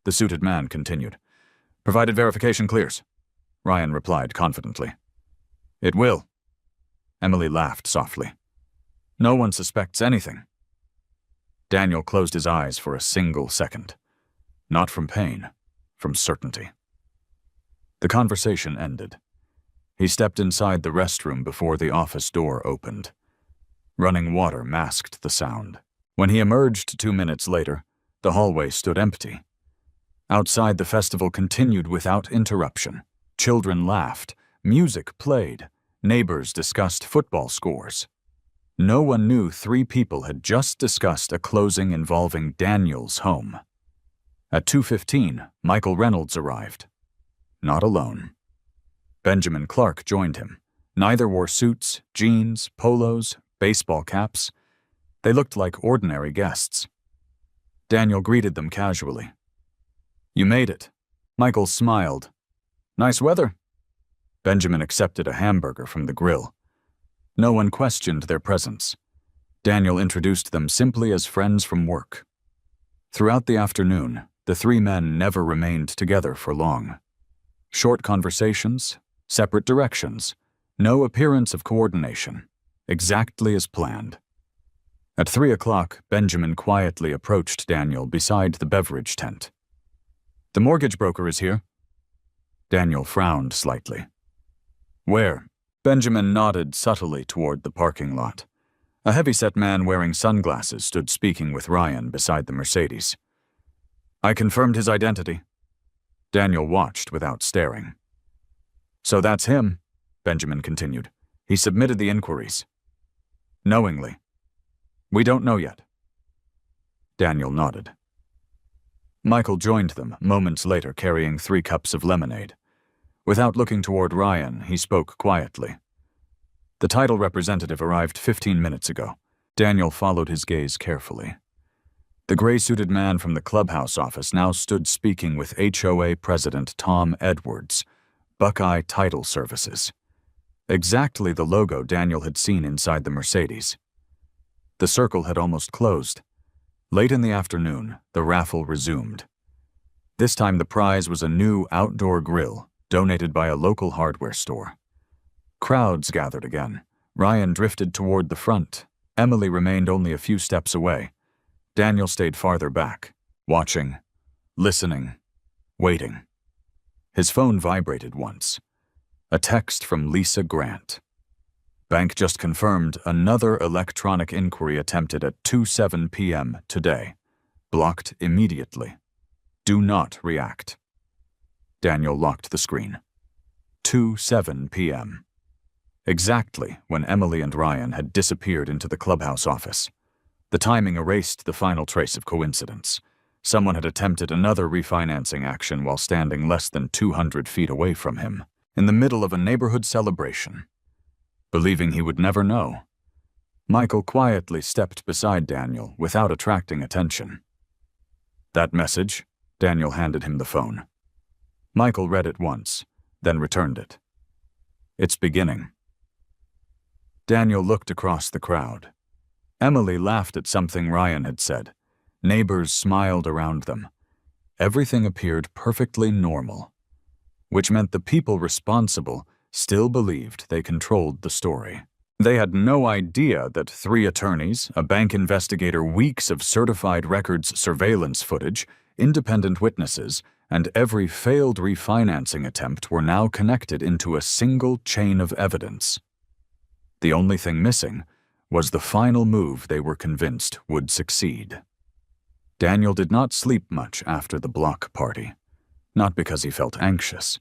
[SPEAKER 3] The suited man continued. Provided verification clears. Ryan replied confidently. It will. Emily laughed softly. No one suspects anything. Daniel closed his eyes for a single second. Not from pain, from certainty. The conversation ended. He stepped inside the restroom before the office door opened. Running water masked the sound. When he emerged 2 minutes later, the hallway stood empty. Outside, the festival continued without interruption. Children laughed, music played, neighbors discussed football scores. No one knew 3 people had just discussed a closing involving Daniel's home. At 2:15, Michael Reynolds arrived. Not alone. Benjamin Clark joined him. Neither wore suits, jeans, polos, baseball caps. They looked like ordinary guests. Daniel greeted them casually. You made it. Michael smiled. Nice weather. Benjamin accepted a hamburger from the grill. No one questioned their presence. Daniel introduced them simply as friends from work. Throughout the afternoon, the 3 men never remained together for long. Short conversations, separate directions, no appearance of coordination, exactly as planned. At 3 o'clock, Benjamin quietly approached Daniel beside the beverage tent. The mortgage broker is here. Daniel frowned slightly. Where? Benjamin nodded subtly toward the parking lot. A heavyset man wearing sunglasses stood speaking with Ryan beside the Mercedes. I confirmed his identity. Daniel watched without staring. So that's him, Benjamin continued. He submitted the inquiries. Knowingly. We don't know yet. Daniel nodded. Michael joined them moments later carrying 3 cups of lemonade. Without looking toward Ryan, he spoke quietly. The title representative arrived 15 minutes ago. Daniel followed his gaze carefully. The gray-suited man from the clubhouse office now stood speaking with HOA President Tom Edwards, Buckeye Title Services. Exactly the logo Daniel had seen inside the Mercedes. The circle had almost closed. Late in the afternoon, the raffle resumed. This time the prize was a new outdoor grill donated by a local hardware store. Crowds gathered again. Ryan drifted toward the front. Emily remained only a few steps away. Daniel stayed farther back, watching, listening, waiting. His phone vibrated once. A text from Lisa Grant. Bank just confirmed another electronic inquiry attempted at 2:07 p.m. today. Blocked immediately. Do not react. Daniel locked the screen. 2:07 p.m. Exactly when Emily and Ryan had disappeared into the clubhouse office. The timing erased the final trace of coincidence. Someone had attempted another refinancing action while standing less than 200 feet away from him, in the middle of a neighborhood celebration. Believing he would never know, Michael quietly stepped beside Daniel without attracting attention. That message, Daniel handed him the phone. Michael read it once, then returned it. It's beginning. Daniel looked across the crowd. Emily laughed at something Ryan had said. Neighbors smiled around them. Everything appeared perfectly normal, which meant the people responsible still believed they controlled the story. They had no idea that 3 attorneys, a bank investigator, weeks of certified records surveillance footage, independent witnesses, and every failed refinancing attempt were now connected into a single chain of evidence. The only thing missing was the final move they were convinced would succeed. Daniel did not sleep much after the block party, not because he felt anxious,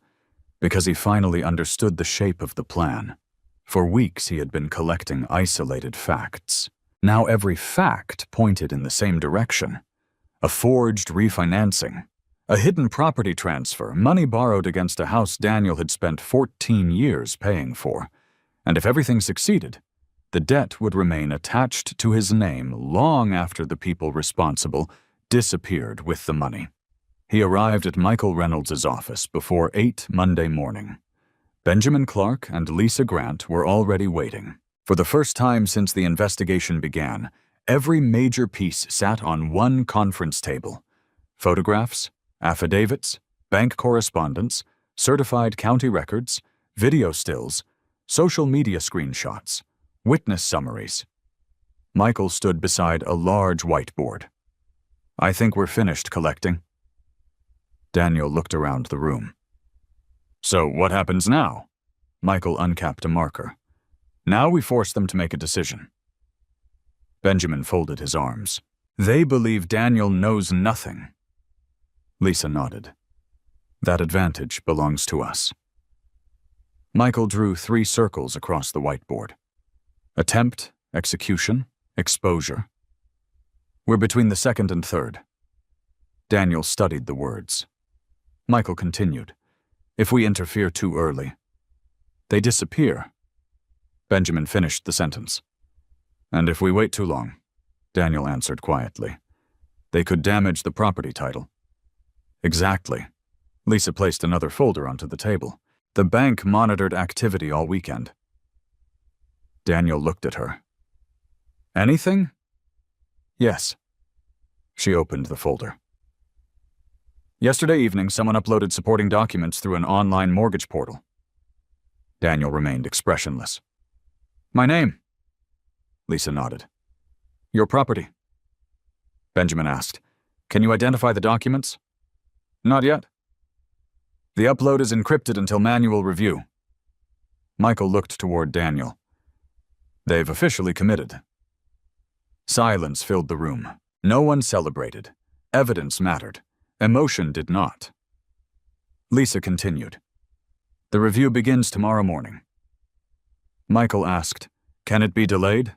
[SPEAKER 3] because he finally understood the shape of the plan. For weeks he had been collecting isolated facts. Now every fact pointed in the same direction. A forged refinancing, a hidden property transfer, money borrowed against a house Daniel had spent 14 years paying for. And if everything succeeded, The debt would remain attached to his name long after the people responsible disappeared with the money. He arrived at Michael Reynolds' office before 8 Monday morning. Benjamin Clark and Lisa Grant were already waiting. For the first time since the investigation began, every major piece sat on one conference table. Photographs, affidavits, bank correspondence, certified county records, video stills, social media screenshots, witness summaries. Michael stood beside a large whiteboard. "I think we're finished collecting." Daniel looked around the room. "So what happens now?" Michael uncapped a marker. "Now we force them to make a decision." Benjamin folded his arms. "They believe Daniel knows nothing." Lisa nodded. "That advantage belongs to us." Michael drew 3 circles across the whiteboard. Attempt, execution, exposure. "We're between the second and third." Daniel studied the words. Michael continued. "If we interfere too early, they disappear." Benjamin finished the sentence. "And if we wait too long," Daniel answered quietly, "they could damage the property title." "Exactly." Lisa placed another folder onto the table. "The bank monitored activity all weekend." Daniel looked at her. "Anything?" "Yes." She opened the folder. "Yesterday evening, someone uploaded supporting documents through an online mortgage portal." Daniel remained expressionless. "My name?" Lisa nodded. "Your property?" Benjamin asked. "Can you identify the documents?" "Not yet." "The upload is encrypted until manual review." Michael looked toward Daniel. "They've officially committed." Silence filled the room. No one celebrated. Evidence mattered. Emotion did not. Lisa continued. "The review begins tomorrow morning." Michael asked, "Can it be delayed?"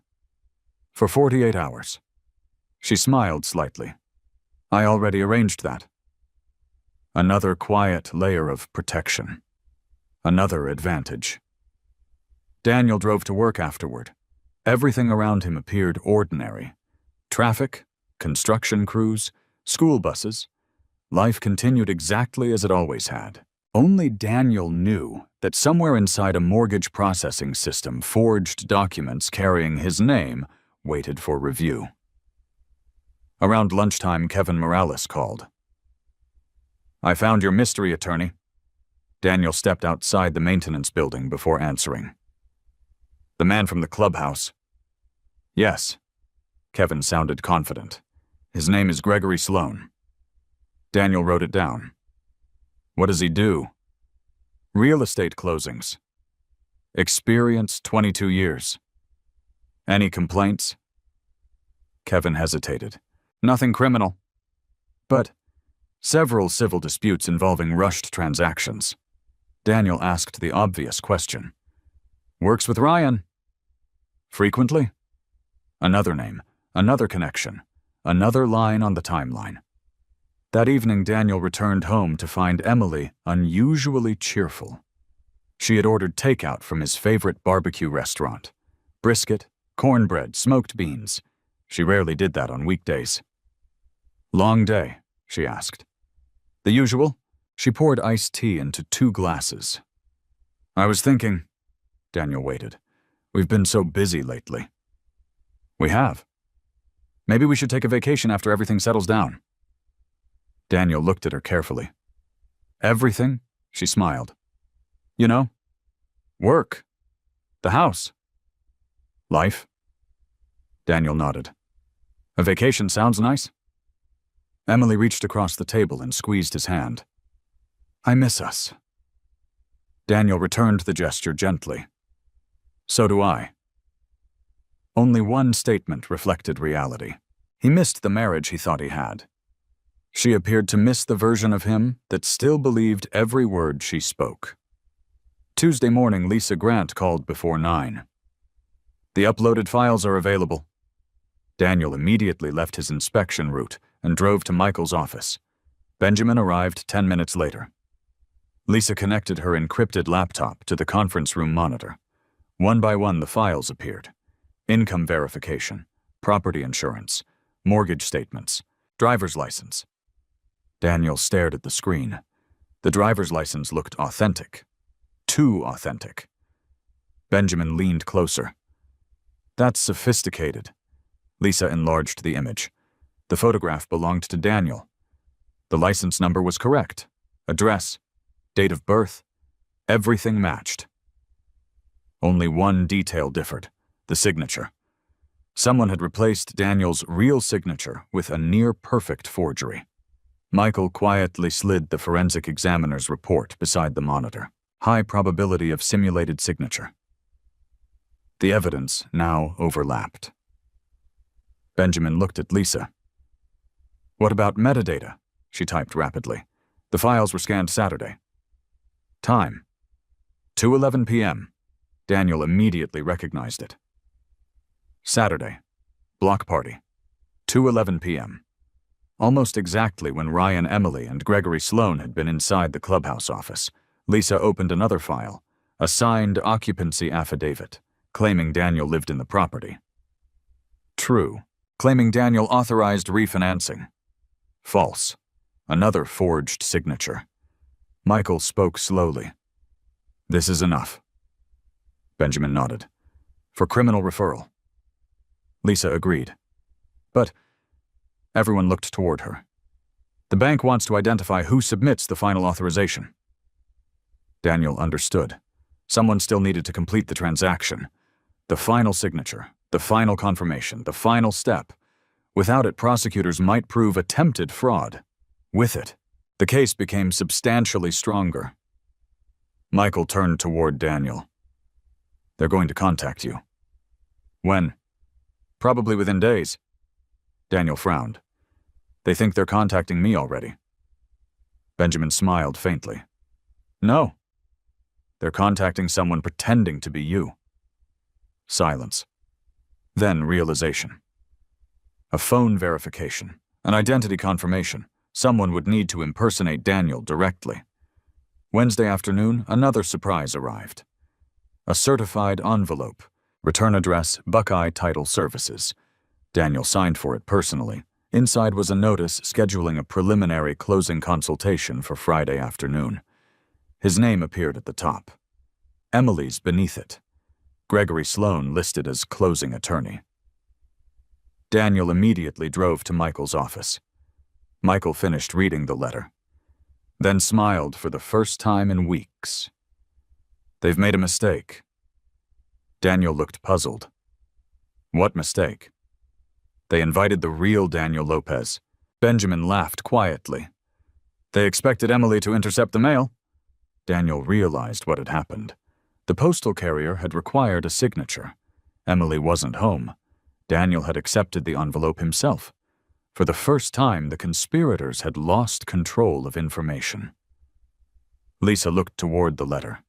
[SPEAKER 3] "For 48 hours." She smiled slightly. "I already arranged that." Another quiet layer of protection. Another advantage. Daniel drove to work afterward. Everything around him appeared ordinary. Traffic, construction crews, school buses. Life continued exactly as it always had. Only Daniel knew that somewhere inside a mortgage processing system, forged documents carrying his name waited for review. Around lunchtime, Kevin Morales called. "I found your mystery attorney." Daniel stepped outside the maintenance building before answering. "The man from the clubhouse." "Yes." Kevin sounded confident. "His name is Gregory Sloan." Daniel wrote it down. "What does he do?" "Real estate closings. Experience 22 years. Any complaints?" Kevin hesitated. "Nothing criminal. But several civil disputes involving rushed transactions." Daniel asked the obvious question. "Works with Ryan." "Frequently?" Another name, another connection, another line on the timeline. That evening, Daniel returned home to find Emily unusually cheerful. She had ordered takeout from his favorite barbecue restaurant. Brisket, cornbread, smoked beans. She rarely did that on weekdays. "Long day?" she asked. "The usual?" She poured iced tea into 2 glasses. "I was thinking," Daniel waited, "we've been so busy lately." "We have. Maybe we should take a vacation after everything settles down." Daniel looked at her carefully. "Everything?" She smiled. "You know, work, the house, life." Daniel nodded. "A vacation sounds nice." Emily reached across the table and squeezed his hand. "I miss us." Daniel returned the gesture gently. "So do I." Only one statement reflected reality. He missed the marriage he thought he had. She appeared to miss the version of him that still believed every word she spoke. Tuesday morning, Lisa Grant called before 9. "The uploaded files are available." Daniel immediately left his inspection route and drove to Michael's office. Benjamin arrived 10 minutes later. Lisa connected her encrypted laptop to the conference room monitor. One by one, the files appeared. income verification, property insurance, mortgage statements, driver's license. Daniel stared at the screen. The driver's license looked authentic. Too authentic. Benjamin leaned closer. That's sophisticated. Lisa enlarged the image. The photograph belonged to Daniel. The license number was correct. Address, date of birth, everything matched. Only one detail differed, the signature. Someone had replaced Daniel's real signature with a near-perfect forgery. Michael quietly slid the forensic examiner's report beside the monitor. High probability of simulated signature. The evidence now overlapped. Benjamin looked at Lisa. What about metadata? She typed rapidly. The files were scanned Saturday. Time. 2:11 p.m. Daniel immediately recognized it. Saturday. Block party. 2:11 p.m. Almost exactly when Ryan Emily and Gregory Sloan had been inside the clubhouse office, Lisa opened another file, a signed occupancy affidavit, claiming Daniel lived in the property. True. Claiming Daniel authorized refinancing. False. Another forged signature. Michael spoke slowly. This is enough. Benjamin nodded. For criminal referral. Lisa agreed. But everyone looked toward her. The bank wants to identify who submits the final authorization. Daniel understood. Someone still needed to complete the transaction. The final signature, the final confirmation, the final step. Without it, prosecutors might prove attempted fraud. With it, the case became substantially stronger. Michael turned toward Daniel. They're going to contact you. When? Probably within days. Daniel frowned. They think they're contacting me already. Benjamin smiled faintly. No. They're contacting someone pretending to be you. Silence. Then realization. A phone verification, an identity confirmation. Someone would need to impersonate Daniel directly. Wednesday afternoon, another surprise arrived. A certified envelope. Return address, Buckeye Title Services. Daniel signed for it personally. Inside was a notice scheduling a preliminary closing consultation for Friday afternoon. His name appeared at the top. Emily's beneath it. Gregory Sloan listed as closing attorney. Daniel immediately drove to Michael's office. Michael finished reading the letter, then smiled for the first time in weeks. They've made a mistake. Daniel looked puzzled. What mistake? They invited the real Daniel Lopez. Benjamin laughed quietly. They expected Emily to intercept the mail. Daniel realized what had happened. The postal carrier had required a signature. Emily wasn't home. Daniel had accepted the envelope himself. For the first time, the conspirators had lost control of information. Lisa looked toward the letter.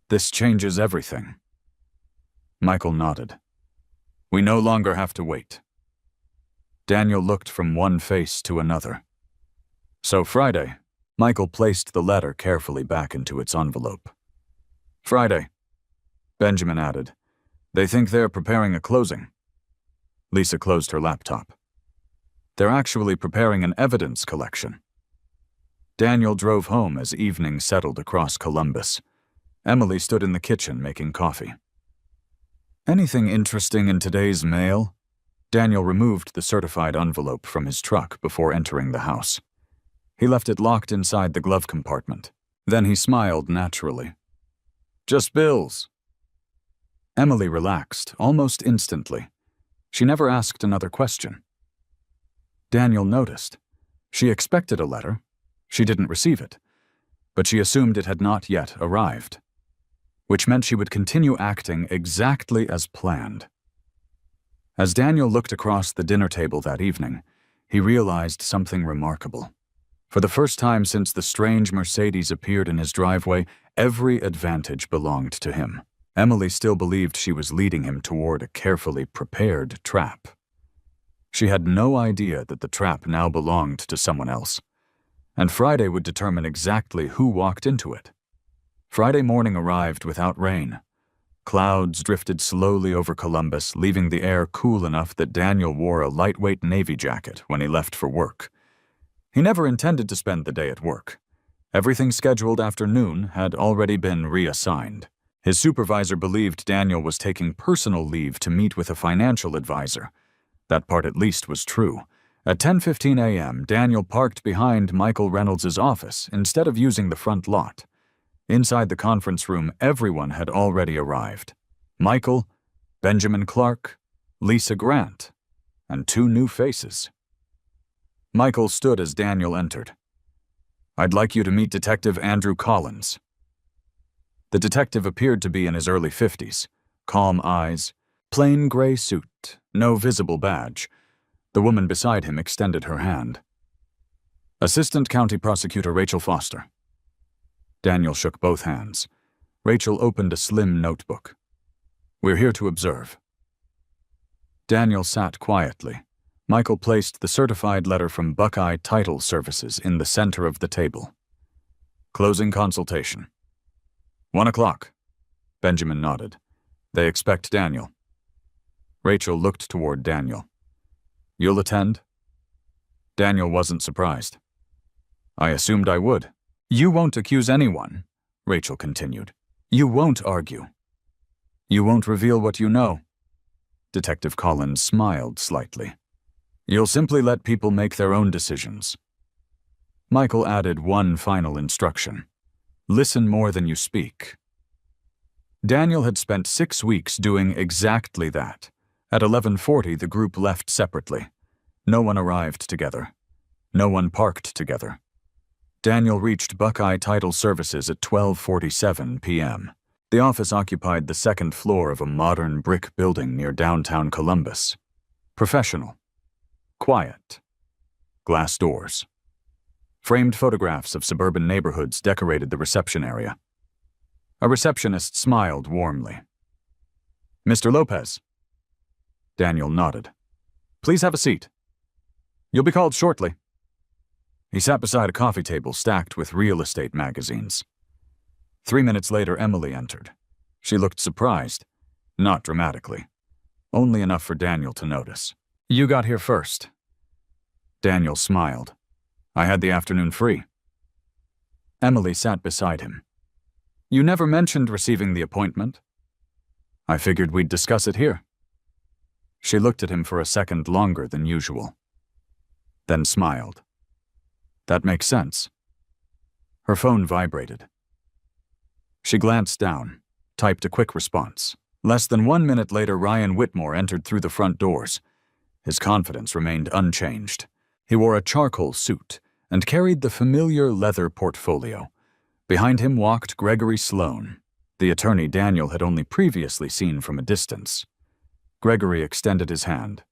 [SPEAKER 3] This changes everything. Michael nodded. We no longer have to wait. Daniel looked from one face to another. So Friday, Michael placed the letter carefully back into its envelope. Friday, Benjamin added. They think they're preparing a closing. Lisa closed her laptop. They're actually preparing an evidence collection. Daniel drove home as evening settled across Columbus. Emily stood in the kitchen making coffee. Anything interesting in today's mail? Daniel removed the certified envelope from his truck before entering the house. He left it locked inside the glove compartment. Then he smiled naturally. Just bills. Emily relaxed almost instantly. She never asked another question. Daniel noticed. She expected a letter. She didn't receive it, but she assumed it had not yet arrived, which meant she would continue acting exactly as planned. As Daniel looked across the dinner table that evening, he realized something remarkable. For the first time since the strange Mercedes appeared in his driveway, every advantage belonged to him. Emily still believed she was leading him toward a carefully prepared trap. She had no idea that the trap now belonged to someone else, and Friday would determine exactly who walked into it. Friday morning arrived without rain. Clouds drifted slowly over Columbus, leaving the air cool enough that Daniel wore a lightweight navy jacket when he left for work. He never intended to spend the day at work. Everything scheduled after noon had already been reassigned. His supervisor believed Daniel was taking personal leave to meet with a financial advisor. That part at least was true. At 10:15 a.m., Daniel parked behind Michael Reynolds' office instead of using the front lot. Inside the conference room, everyone had already arrived. Michael, Benjamin Clark, Lisa Grant, and 2 new faces. Michael stood as Daniel entered. "I'd like you to meet Detective Andrew Collins." The detective appeared to be in his early 50s, calm eyes, plain gray suit, no visible badge. The woman beside him extended her hand. "Assistant County Prosecutor Rachel Foster." Daniel shook both hands. Rachel opened a slim notebook. "We're here to observe." Daniel sat quietly. Michael placed the certified letter from Buckeye Title Services in the center of the table. "Closing consultation." 1 o'clock. Benjamin nodded. "They expect Daniel." Rachel looked toward Daniel. "You'll attend?" Daniel wasn't surprised. "I assumed I would." "You won't accuse anyone," Rachel continued. "You won't argue. You won't reveal what you know." Detective Collins smiled slightly. "You'll simply let people make their own decisions." Michael added one final instruction. "Listen more than you speak." Daniel had spent 6 weeks doing exactly that. At 11:40, the group left separately. No one arrived together. No one parked together. Daniel reached Buckeye Title Services at 12:47 p.m. The office occupied the second floor of a modern brick building near downtown Columbus. Professional. Quiet. Glass doors. Framed photographs of suburban neighborhoods decorated the reception area. A receptionist smiled warmly. "Mr. Lopez." Daniel nodded. "Please have a seat. You'll be called shortly." He sat beside a coffee table stacked with real estate magazines. 3 minutes later, Emily entered. She looked surprised, not dramatically, only enough for Daniel to notice. "You got here first." Daniel smiled. "I had the afternoon free." Emily sat beside him. "You never mentioned receiving the appointment." "I figured we'd discuss it here." She looked at him for a second longer than usual, then smiled. "That makes sense." Her phone vibrated. She glanced down, typed a quick response. Less than 1 minute later, Ryan Whitmore entered through the front doors. His confidence remained unchanged. He wore a charcoal suit and carried the familiar leather portfolio. Behind him walked Gregory Sloan, the attorney Daniel had only previously seen from a distance. Gregory extended his hand.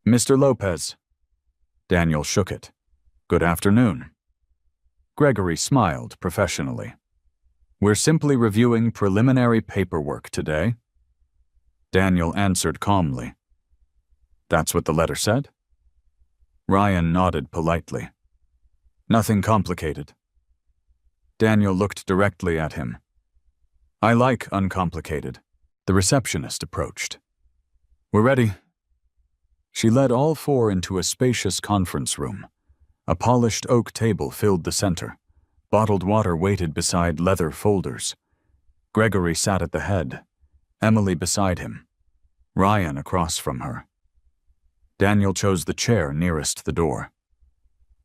[SPEAKER 3] "Mr. Lopez." Daniel shook it. "Good afternoon." Gregory smiled professionally. "We're simply reviewing preliminary paperwork today." Daniel answered calmly. "That's what the letter said?" Ryan nodded politely. "Nothing complicated." Daniel looked directly at him. "I like uncomplicated." The receptionist approached. "We're ready." She led all 4 into a spacious conference room. A polished oak table filled the center. Bottled water waited beside leather folders. Gregory sat at the head, Emily beside him, Ryan across from her. Daniel chose the chair nearest the door.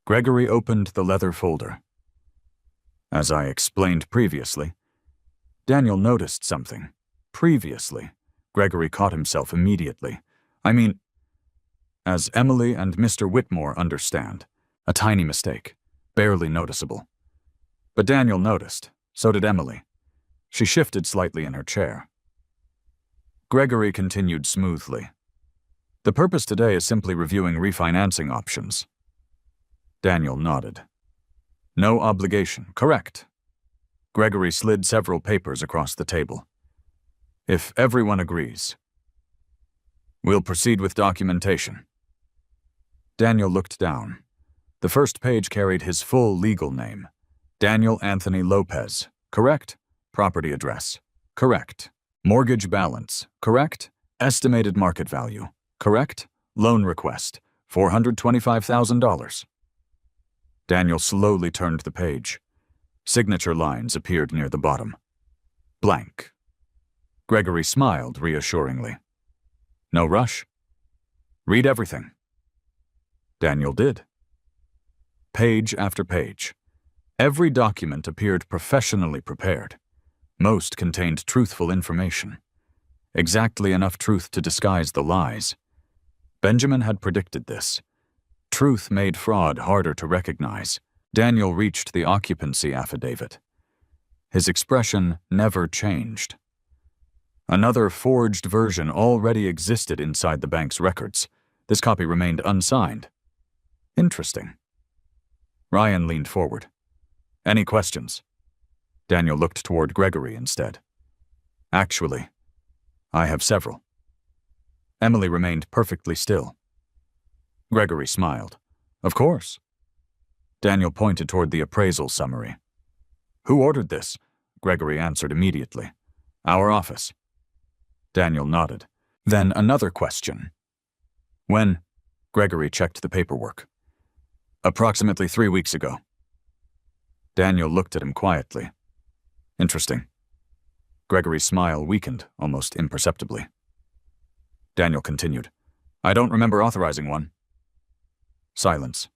[SPEAKER 3] Gregory opened the leather folder. As I explained previously, Daniel noticed something. Previously, Gregory caught himself immediately. As Emily and Mr. Whitmore understand, a tiny mistake, barely noticeable. But Daniel noticed, so did Emily. She shifted slightly in her chair. Gregory continued smoothly. "The purpose today is simply reviewing refinancing options." Daniel nodded. "No obligation, correct." Gregory slid several papers across the table. "If everyone agrees, we'll proceed with documentation." Daniel looked down. The first page carried his full legal name. Daniel Anthony Lopez, correct? Property address, correct. Mortgage balance, correct? Estimated market value, correct? Loan request, $425,000. Daniel slowly turned the page. Signature lines appeared near the bottom. Blank. Gregory smiled reassuringly. No rush. Read everything. Daniel did. Page after page. Every document appeared professionally prepared. Most contained truthful information. Exactly enough truth to disguise the lies. Benjamin had predicted this. Truth made fraud harder to recognize. Daniel reached the occupancy affidavit. His expression never changed. Another forged version already existed inside the bank's records. This copy remained unsigned. Interesting. Ryan leaned forward. Any questions? Daniel looked toward Gregory instead. Actually, I have several. Emily remained perfectly still. Gregory smiled. Of course. Daniel pointed toward the appraisal summary. Who ordered this? Gregory answered immediately. Our office. Daniel nodded. Then another question. When? Gregory checked the paperwork. Approximately 3 weeks ago. Daniel looked at him quietly. Interesting. Gregory's smile weakened, almost imperceptibly. Daniel continued. I don't remember authorizing one. Silence.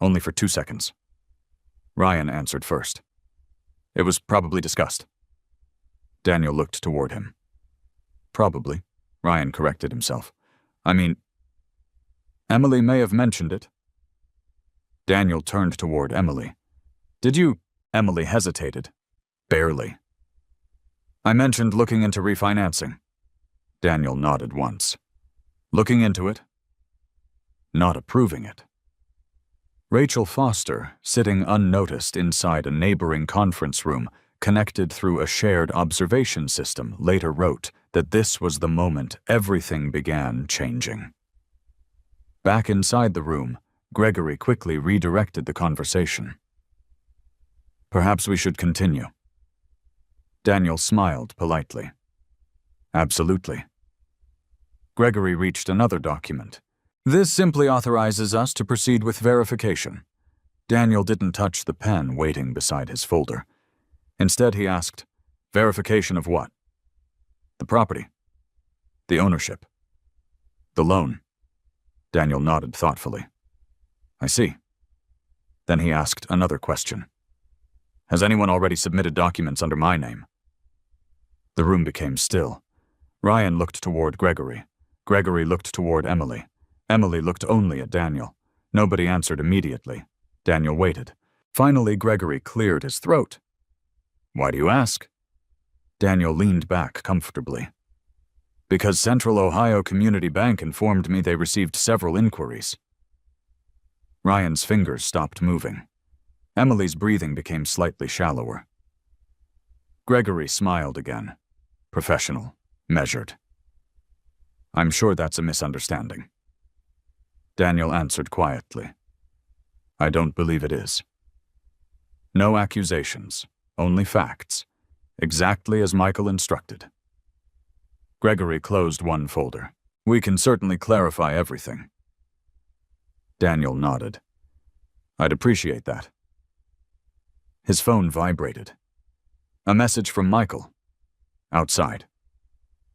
[SPEAKER 3] Only for 2 seconds. Ryan answered first. It was probably discussed. Daniel looked toward him. Probably. Ryan corrected himself. I mean, Emily may have mentioned it. Daniel turned toward Emily. Did you? Emily hesitated. Barely. I mentioned looking into refinancing. Daniel nodded once. Looking into it? Not approving it. Rachel Foster, sitting unnoticed inside a neighboring conference room, connected through a shared observation system, later wrote that this was the moment everything began changing. Back inside the room, Gregory quickly redirected the conversation. Perhaps we should continue. Daniel smiled politely. Absolutely. Gregory reached another document. This simply authorizes us to proceed with verification. Daniel didn't touch the pen waiting beside his folder. Instead, he asked, verification of what? The property. The ownership. The loan. Daniel nodded thoughtfully. I see. Then he asked another question. Has anyone already submitted documents under my name? The room became still. Ryan looked toward Gregory. Gregory looked toward Emily. Emily looked only at Daniel. Nobody answered immediately. Daniel waited. Finally, Gregory cleared his throat. Why do you ask? Daniel leaned back comfortably. Because Central Ohio Community Bank informed me they received several inquiries. Ryan's fingers stopped moving. Emily's breathing became slightly shallower. Gregory smiled again. Professional, measured. I'm sure that's a misunderstanding. Daniel answered quietly. I don't believe it is. No accusations, only facts, exactly as Michael instructed. Gregory closed one folder. We can certainly clarify everything. Daniel nodded. I'd appreciate that. His phone vibrated. A message from Michael. Outside.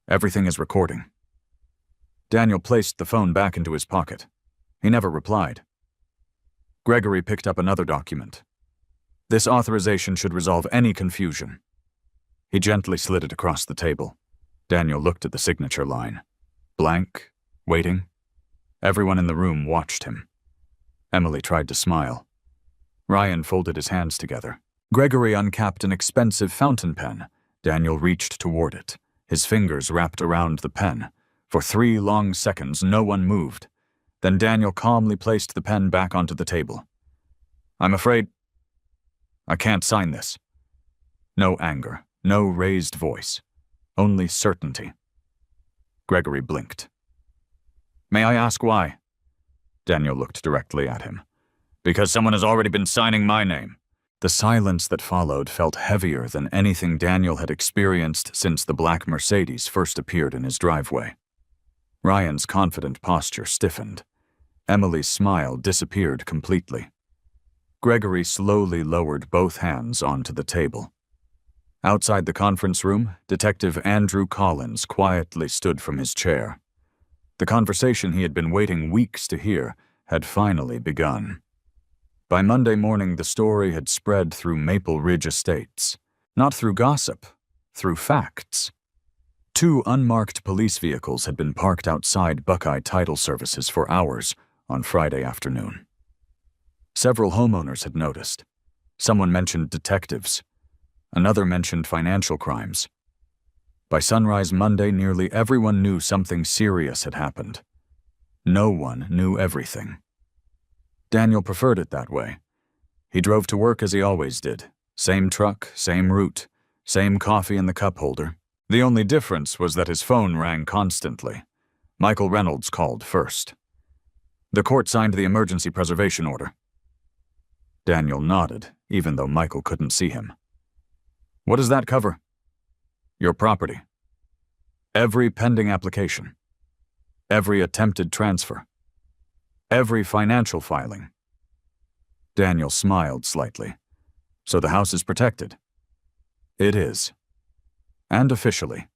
[SPEAKER 3] Everything is recording. Daniel placed the phone back into his pocket. He never replied. Gregory picked up another document. This authorization should resolve any confusion. He gently slid it across the table. Daniel looked at the signature line. Blank, waiting. Everyone in the room watched him. Emily tried to smile. Ryan folded his hands together. Gregory uncapped an expensive fountain pen. Daniel reached toward it. His fingers wrapped around the pen. For 3 long seconds, no one moved. Then Daniel calmly placed the pen back onto the table. I'm afraid I can't sign this. No anger, no raised voice, only certainty. Gregory blinked. May I ask why? Daniel looked directly at him. Because someone has already been signing my name. The silence that followed felt heavier than anything Daniel had experienced since the black Mercedes first appeared in his driveway. Ryan's confident posture stiffened. Emily's smile disappeared completely. Gregory slowly lowered both hands onto the table. Outside the conference room, Detective Andrew Collins quietly stood from his chair. The conversation he had been waiting weeks to hear had finally begun. By Monday morning, the story had spread through Maple Ridge Estates. Not through gossip, through facts. 2 unmarked police vehicles had been parked outside Buckeye Title Services for hours on Friday afternoon. Several homeowners had noticed. Someone mentioned detectives. Another mentioned financial crimes. By sunrise Monday, nearly everyone knew something serious had happened. No one knew everything. Daniel preferred it that way. He drove to work as he always did. Same truck, same route, same coffee in the cup holder. The only difference was that his phone rang constantly. Michael Reynolds called first. The court signed the emergency preservation order. Daniel nodded, even though Michael couldn't see him. What does that cover? Your property. Every pending application. Every attempted transfer. Every financial filing. Daniel smiled slightly. So the house is protected? It is. And officially.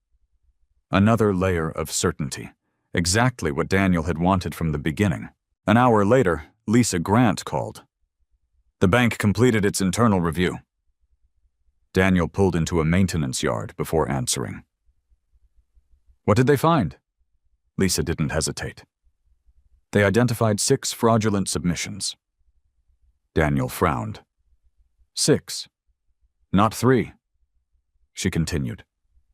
[SPEAKER 3] Another layer of certainty. Exactly what Daniel had wanted from the beginning. An hour later, Lisa Grant called. The bank completed its internal review. Daniel pulled into a maintenance yard before answering. What did they find? Lisa didn't hesitate. They identified 6 fraudulent submissions. Daniel frowned. 6, not 3. She continued.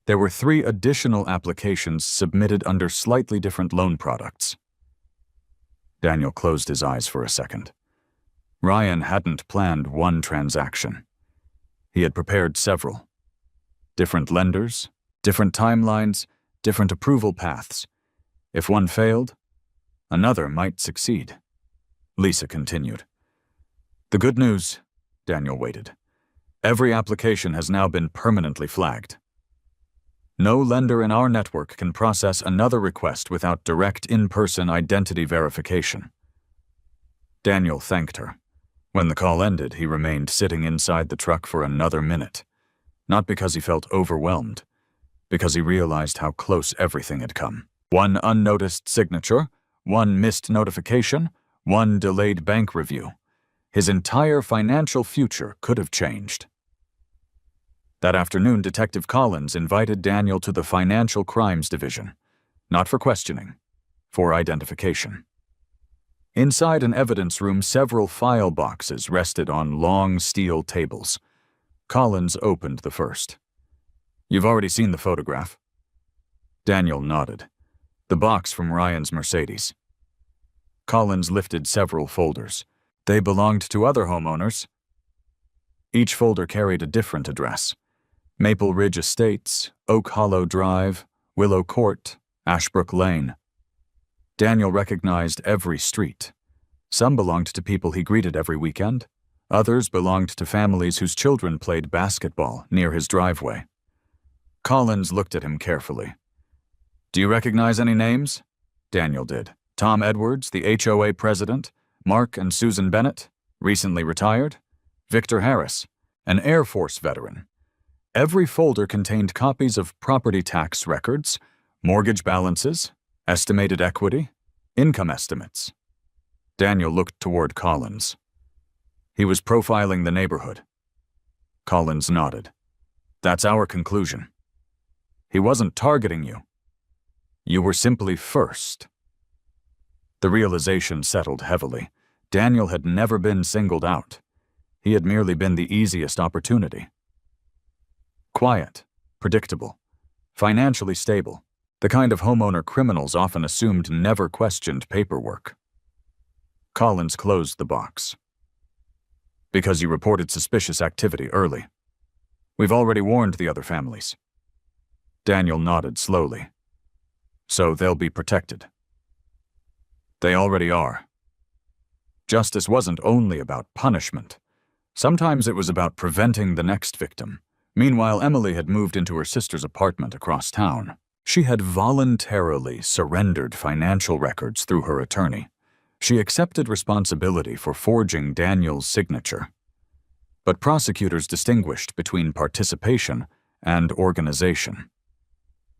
[SPEAKER 3] There were 3 additional applications submitted under slightly different loan products. Daniel closed his eyes for a second. Ryan hadn't planned one transaction. He had prepared several. Different lenders, different timelines, different approval paths. If one failed, another might succeed. Lisa continued. The good news, Daniel waited. Every application has now been permanently flagged. No lender in our network can process another request without direct in-person identity verification. Daniel thanked her. When the call ended, he remained sitting inside the truck for another minute. Not because he felt overwhelmed, because he realized how close everything had come. One unnoticed signature, one missed notification, one delayed bank review. His entire financial future could have changed. That afternoon, Detective Collins invited Daniel to the Financial Crimes Division, not for questioning, for identification. Inside an evidence room, several file boxes rested on long steel tables. Collins opened the first. You've already seen the photograph. Daniel nodded. The box from Ryan's Mercedes. Collins lifted several folders. They belonged to other homeowners. Each folder carried a different address. Maple Ridge Estates, Oak Hollow Drive, Willow Court, Ashbrook Lane. Daniel recognized every street. Some belonged to people he greeted every weekend. Others belonged to families whose children played basketball near his driveway. Collins looked at him carefully. Do you recognize any names? Daniel did. Tom Edwards, the HOA president, Mark and Susan Bennett, recently retired, Victor Harris, an Air Force veteran. Every folder contained copies of property tax records, mortgage balances, estimated equity, income estimates. Daniel looked toward Collins. He was profiling the neighborhood. Collins nodded. That's our conclusion. He wasn't targeting you. You were simply first. The realization settled heavily. Daniel had never been singled out. He had merely been the easiest opportunity. Quiet, predictable, financially stable. The kind of homeowner criminals often assumed never questioned paperwork. Collins closed the box. Because you reported suspicious activity early. We've already warned the other families. Daniel nodded slowly. So they'll be protected. They already are. Justice wasn't only about punishment. Sometimes it was about preventing the next victim. Meanwhile, Emily had moved into her sister's apartment across town. She had voluntarily surrendered financial records through her attorney. She accepted responsibility for forging Daniel's signature. But prosecutors distinguished between participation and organization.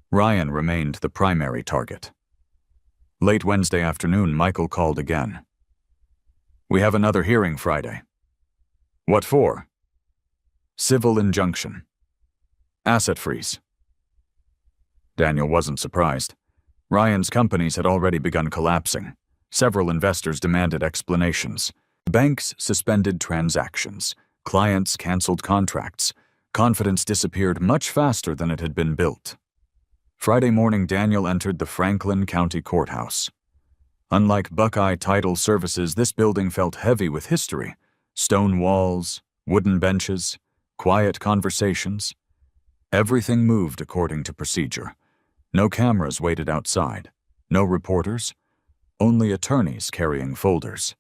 [SPEAKER 3] Ryan remained the primary target. Late Wednesday afternoon, Michael called again. "We have another hearing Friday." "What for?" "Civil injunction. Asset freeze." Daniel wasn't surprised. Ryan's companies had already begun collapsing. Several investors demanded explanations. Banks suspended transactions. Clients canceled contracts. Confidence disappeared much faster than it had been built. Friday morning, Daniel entered the Franklin County Courthouse. Unlike Buckeye Title Services, this building felt heavy with history. Stone walls, wooden benches, quiet conversations. Everything moved according to procedure. No cameras waited outside. No reporters. Only attorneys carrying folders.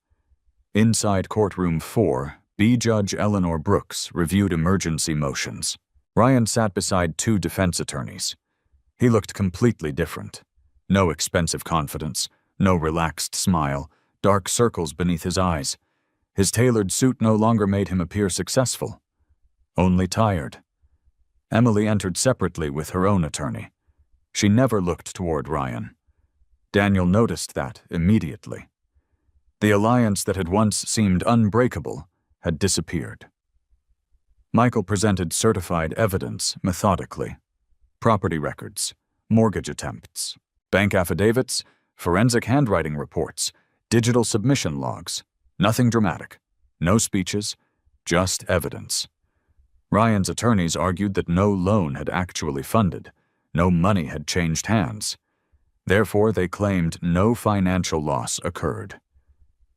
[SPEAKER 3] Inside courtroom 4, B. Judge Eleanor Brooks reviewed emergency motions. Ryan sat beside 2 defense attorneys. He looked completely different. No expensive confidence, no relaxed smile, dark circles beneath his eyes. His tailored suit no longer made him appear successful, only tired. Emily entered separately with her own attorney. She never looked toward Ryan. Daniel noticed that immediately. The alliance that had once seemed unbreakable had disappeared. Michael presented certified evidence methodically. Property records, mortgage attempts, bank affidavits, forensic handwriting reports, digital submission logs. Nothing dramatic. No speeches, just evidence. Ryan's attorneys argued that no loan had actually funded. No money had changed hands. Therefore, they claimed no financial loss occurred.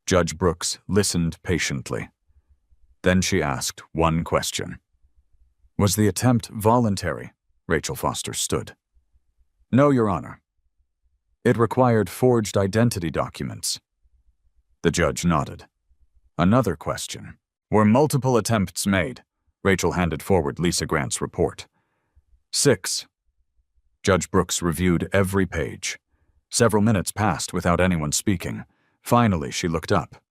[SPEAKER 3] Judge Brooks listened patiently. Then she asked one question. "Was the attempt voluntary?" Rachel Foster stood. "No, Your Honor. It required forged identity documents." The judge nodded. Another question. "Were multiple attempts made?" Rachel handed forward Lisa Grant's report. 6. Judge Brooks reviewed every page. Several minutes passed without anyone speaking. Finally, she looked up.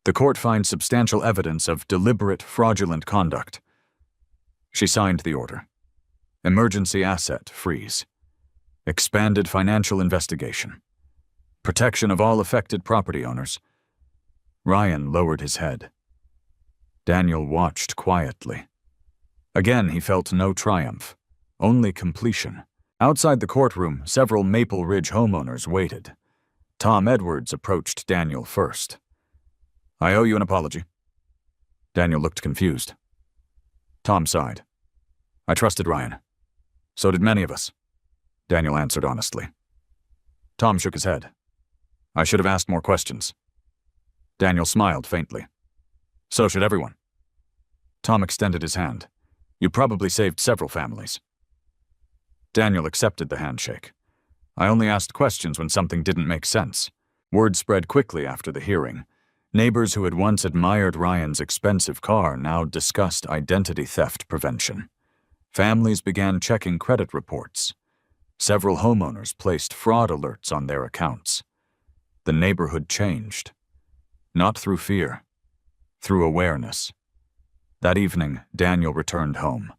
[SPEAKER 3] "The court finds substantial evidence of deliberate, fraudulent conduct." She signed the order. Emergency asset freeze. Expanded financial investigation. Protection of all affected property owners. Ryan lowered his head. Daniel watched quietly. Again, he felt no triumph, only completion. Outside the courtroom, several Maple Ridge homeowners waited. Tom Edwards approached Daniel first. "I owe you an apology." Daniel looked confused. Tom sighed. "I trusted Ryan. So did many of us," Daniel answered honestly. Tom shook his head. "I should have asked more questions." Daniel smiled faintly. "So should everyone." Tom extended his hand. "You probably saved several families." Daniel accepted the handshake. "I only asked questions when something didn't make sense." Word spread quickly after the hearing. Neighbors who had once admired Ryan's expensive car now discussed identity theft prevention. Families began checking credit reports. Several homeowners placed fraud alerts on their accounts. The neighborhood changed. Not through fear, through awareness. That evening, Daniel returned home.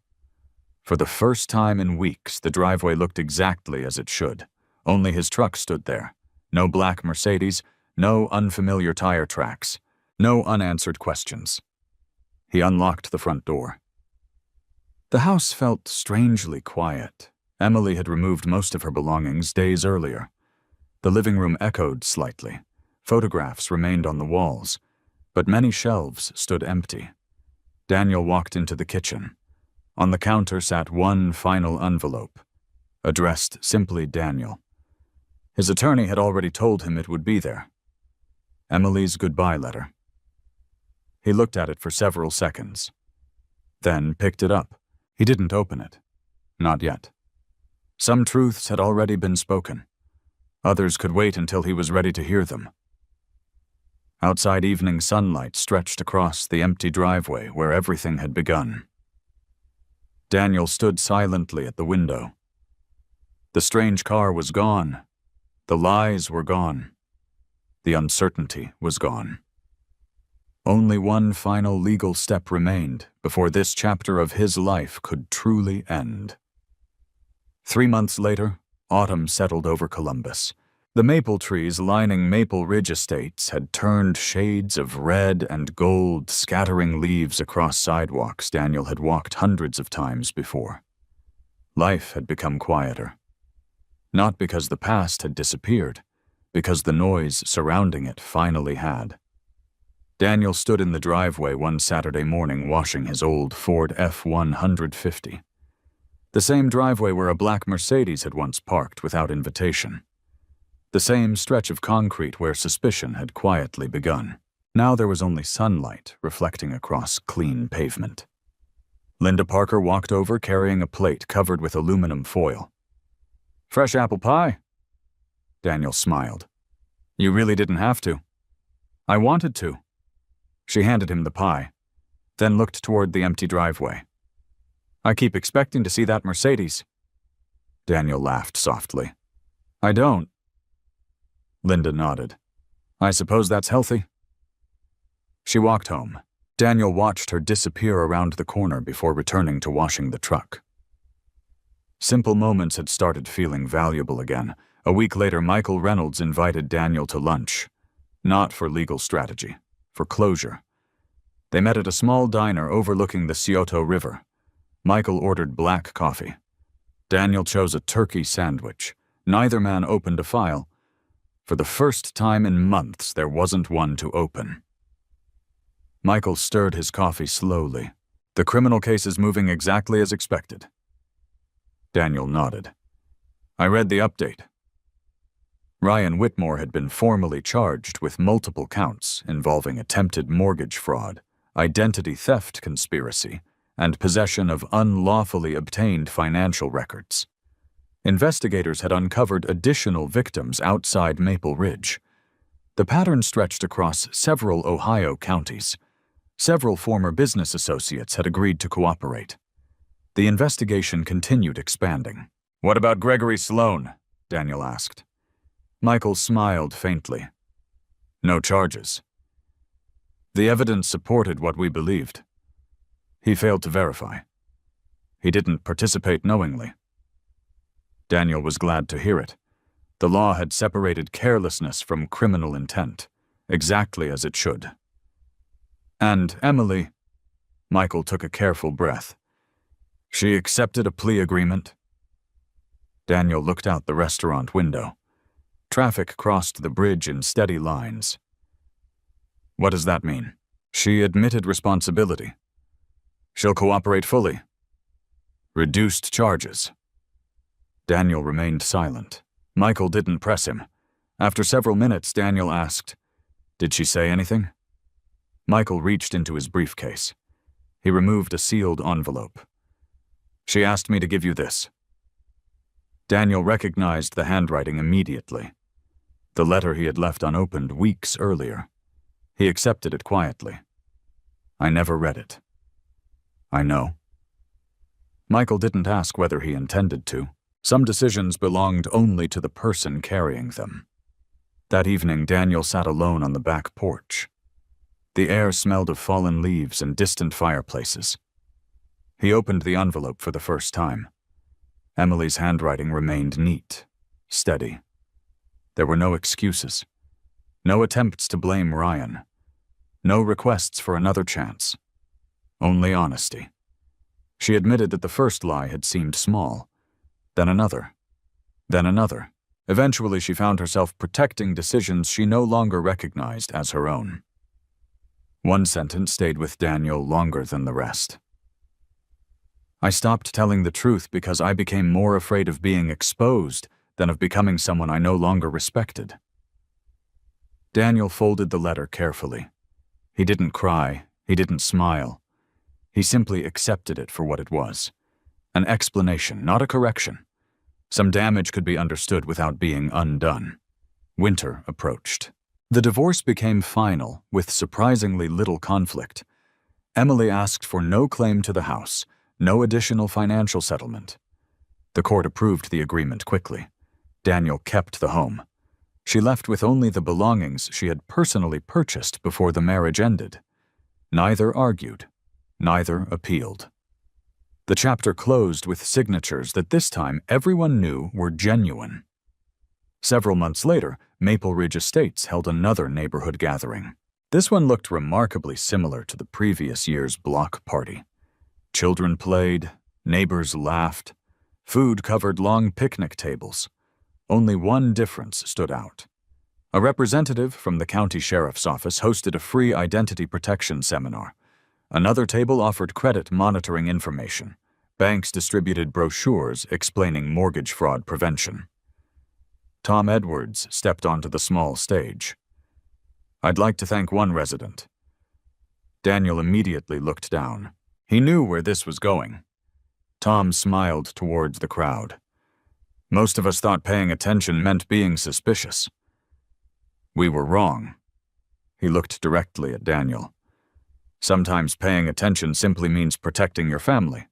[SPEAKER 3] For the first time in weeks, the driveway looked exactly as it should. Only his truck stood there. No black Mercedes, no unfamiliar tire tracks, no unanswered questions. He unlocked the front door. The house felt strangely quiet. Emily had removed most of her belongings days earlier. The living room echoed slightly. Photographs remained on the walls, but many shelves stood empty. Daniel walked into the kitchen. On the counter sat one final envelope, addressed simply Daniel. His attorney had already told him it would be there. Emily's goodbye letter. He looked at it for several seconds, then picked it up. He didn't open it. Not yet. Some truths had already been spoken. Others could wait until he was ready to hear them. Outside, evening sunlight stretched across the empty driveway where everything had begun. Daniel stood silently at the window. The strange car was gone. The lies were gone. The uncertainty was gone. Only one final legal step remained before this chapter of his life could truly end. 3 months later, autumn settled over Columbus. The maple trees lining Maple Ridge Estates had turned shades of red and gold, scattering leaves across sidewalks Daniel had walked hundreds of times before. Life had become quieter. Not because the past had disappeared, because the noise surrounding it finally had. Daniel stood in the driveway one Saturday morning washing his old Ford F-150. The same driveway where a black Mercedes had once parked without invitation. The same stretch of concrete where suspicion had quietly begun. Now there was only sunlight reflecting across clean pavement. Linda Parker walked over carrying a plate covered with aluminum foil. "Fresh apple pie?" Daniel smiled. "You really didn't have to." "I wanted to." She handed him the pie, then looked toward the empty driveway. "I keep expecting to see that Mercedes." Daniel laughed softly. "I don't." Linda nodded. "I suppose that's healthy." She walked home. Daniel watched her disappear around the corner before returning to washing the truck. Simple moments had started feeling valuable again. A week later, Michael Reynolds invited Daniel to lunch. Not for legal strategy, for closure. They met at a small diner overlooking the Scioto River. Michael ordered black coffee. Daniel chose a turkey sandwich. Neither man opened a file. For the first time in months, there wasn't one to open. Michael stirred his coffee slowly. "The criminal case is moving exactly as expected." Daniel nodded. "I read the update." Ryan Whitmore had been formally charged with multiple counts involving attempted mortgage fraud, identity theft conspiracy, and possession of unlawfully obtained financial records. Investigators had uncovered additional victims outside Maple Ridge. The pattern stretched across several Ohio counties. Several former business associates had agreed to cooperate. The investigation continued expanding. "What about Gregory Sloan?" Daniel asked. Michael smiled faintly. "No charges." The evidence supported what we believed. He failed to verify. He didn't participate knowingly. Daniel was glad to hear it. The law had separated carelessness from criminal intent, exactly as it should. "And Emily," Michael took a careful breath. "She accepted a plea agreement." Daniel looked out the restaurant window. Traffic crossed the bridge in steady lines. "What does that mean?" "She admitted responsibility. She'll cooperate fully." "Reduced charges." Daniel remained silent. Michael didn't press him. After several minutes, Daniel asked, "Did she say anything?" Michael reached into his briefcase. He removed a sealed envelope. "She asked me to give you this." Daniel recognized the handwriting immediately. The letter he had left unopened weeks earlier. He accepted it quietly. "I never read it." "I know." Michael didn't ask whether he intended to. Some decisions belonged only to the person carrying them. That evening, Daniel sat alone on the back porch. The air smelled of fallen leaves and distant fireplaces. He opened the envelope for the first time. Emily's handwriting remained neat, steady. There were no excuses. No attempts to blame Ryan. No requests for another chance. Only honesty. She admitted that the first lie had seemed small. Then another. Then another. Eventually, she found herself protecting decisions she no longer recognized as her own. One sentence stayed with Daniel longer than the rest. "I stopped telling the truth because I became more afraid of being exposed than of becoming someone I no longer respected." Daniel folded the letter carefully. He didn't cry. He didn't smile. He simply accepted it for what it was. An explanation, not a correction. Some damage could be understood without being undone. Winter approached. The divorce became final with surprisingly little conflict. Emily asked for no claim to the house, no additional financial settlement. The court approved the agreement quickly. Daniel kept the home. She left with only the belongings she had personally purchased before the marriage ended. Neither argued. Neither appealed. The chapter closed with signatures that this time everyone knew were genuine. Several months later, Maple Ridge Estates held another neighborhood gathering. This one looked remarkably similar to the previous year's block party. Children played, neighbors laughed, food covered long picnic tables. Only one difference stood out. A representative from the county sheriff's office hosted a free identity protection seminar. Another table offered credit monitoring information. Banks distributed brochures explaining mortgage fraud prevention. Tom Edwards stepped onto the small stage. "I'd like to thank one resident." Daniel immediately looked down. He knew where this was going. Tom smiled towards the crowd. "Most of us thought paying attention meant being suspicious." "We were wrong." He looked directly at Daniel. "Sometimes paying attention simply means protecting your family."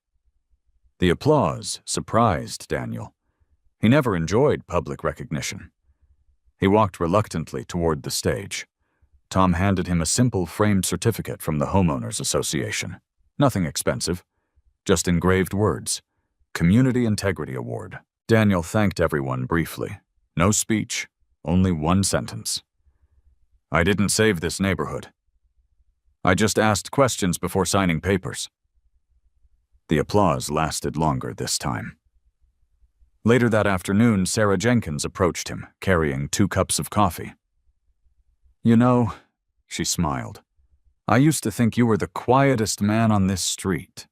[SPEAKER 3] The applause surprised Daniel. He never enjoyed public recognition. He walked reluctantly toward the stage. Tom handed him a simple framed certificate from the Homeowners Association. Nothing expensive, just engraved words. Community Integrity Award. Daniel thanked everyone briefly. No speech, only one sentence. "I didn't save this neighborhood. I just asked questions before signing papers." The applause lasted longer this time. Later that afternoon, Sarah Jenkins approached him, carrying 2 cups of coffee. "You know," she smiled, "I used to think you were the quietest man on this street."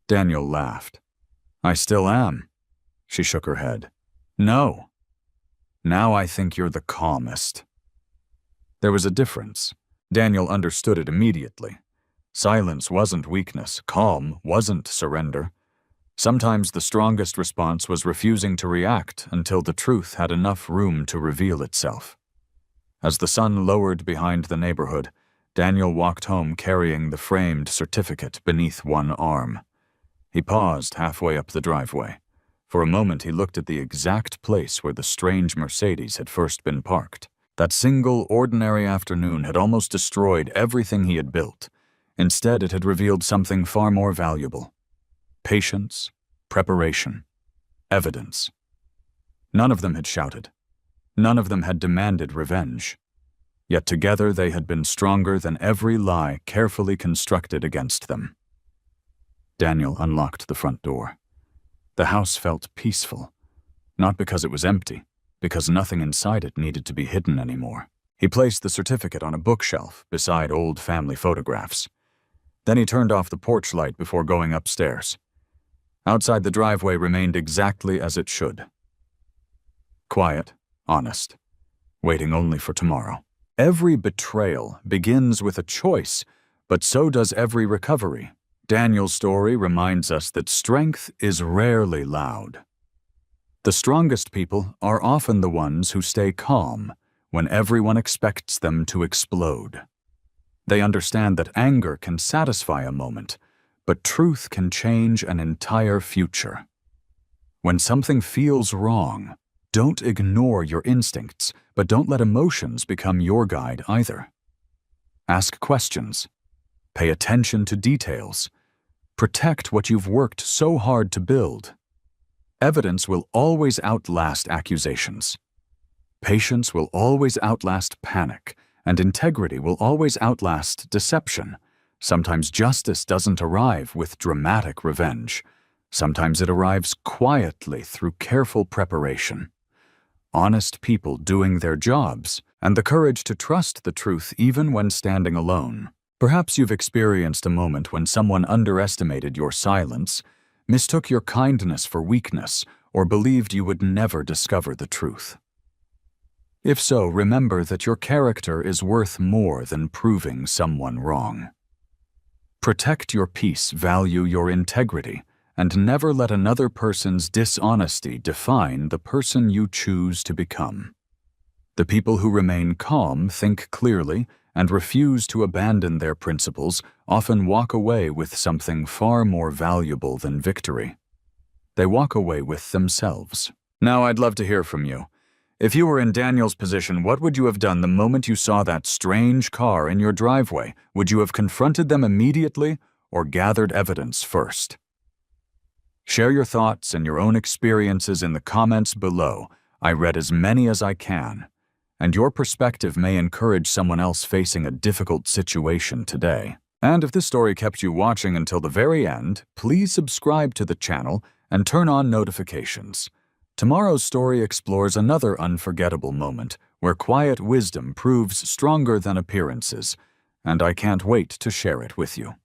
[SPEAKER 3] Daniel laughed. "I still am." She shook her head. "No. Now I think you're the calmest." There was a difference. Daniel understood it immediately. Silence wasn't weakness. Calm wasn't surrender. Sometimes the strongest response was refusing to react until the truth had enough room to reveal itself. As the sun lowered behind the neighborhood, Daniel walked home carrying the framed certificate beneath one arm. He paused halfway up the driveway. For a moment he looked at the exact place where the strange Mercedes had first been parked. That single, ordinary afternoon had almost destroyed everything he had built. Instead, it had revealed something far more valuable. Patience, preparation, evidence. None of them had shouted. None of them had demanded revenge. Yet together they had been stronger than every lie carefully constructed against them. Daniel unlocked the front door. The house felt peaceful, not because it was empty, because nothing inside it needed to be hidden anymore. He placed the certificate on a bookshelf beside old family photographs. Then he turned off the porch light before going upstairs. Outside, the driveway remained exactly as it should. Quiet, honest, waiting only for tomorrow. Every betrayal begins with a choice, but so does every recovery. Daniel's story reminds us that strength is rarely loud. The strongest people are often the ones who stay calm when everyone expects them to explode. They understand that anger can satisfy a moment, but truth can change an entire future. When something feels wrong, don't ignore your instincts, but don't let emotions become your guide either. Ask questions. Pay attention to details. Protect what you've worked so hard to build. Evidence will always outlast accusations. Patience will always outlast panic, and integrity will always outlast deception. Sometimes justice doesn't arrive with dramatic revenge. Sometimes it arrives quietly through careful preparation. Honest people doing their jobs, and the courage to trust the truth even when standing alone. Perhaps you've experienced a moment when someone underestimated your silence, mistook your kindness for weakness, or believed you would never discover the truth. If so, remember that your character is worth more than proving someone wrong. Protect your peace, value your integrity, and never let another person's dishonesty define the person you choose to become. The people who remain calm, think clearly, and refuse to abandon their principles often walk away with something far more valuable than victory. They walk away with themselves. Now I'd love to hear from you. If you were in Daniel's position, what would you have done the moment you saw that strange car in your driveway? Would you have confronted them immediately or gathered evidence first? Share your thoughts and your own experiences in the comments below. I read as many as I can, and your perspective may encourage someone else facing a difficult situation today. And if this story kept you watching until the very end, please subscribe to the channel and turn on notifications. Tomorrow's story explores another unforgettable moment where quiet wisdom proves stronger than appearances, and I can't wait to share it with you.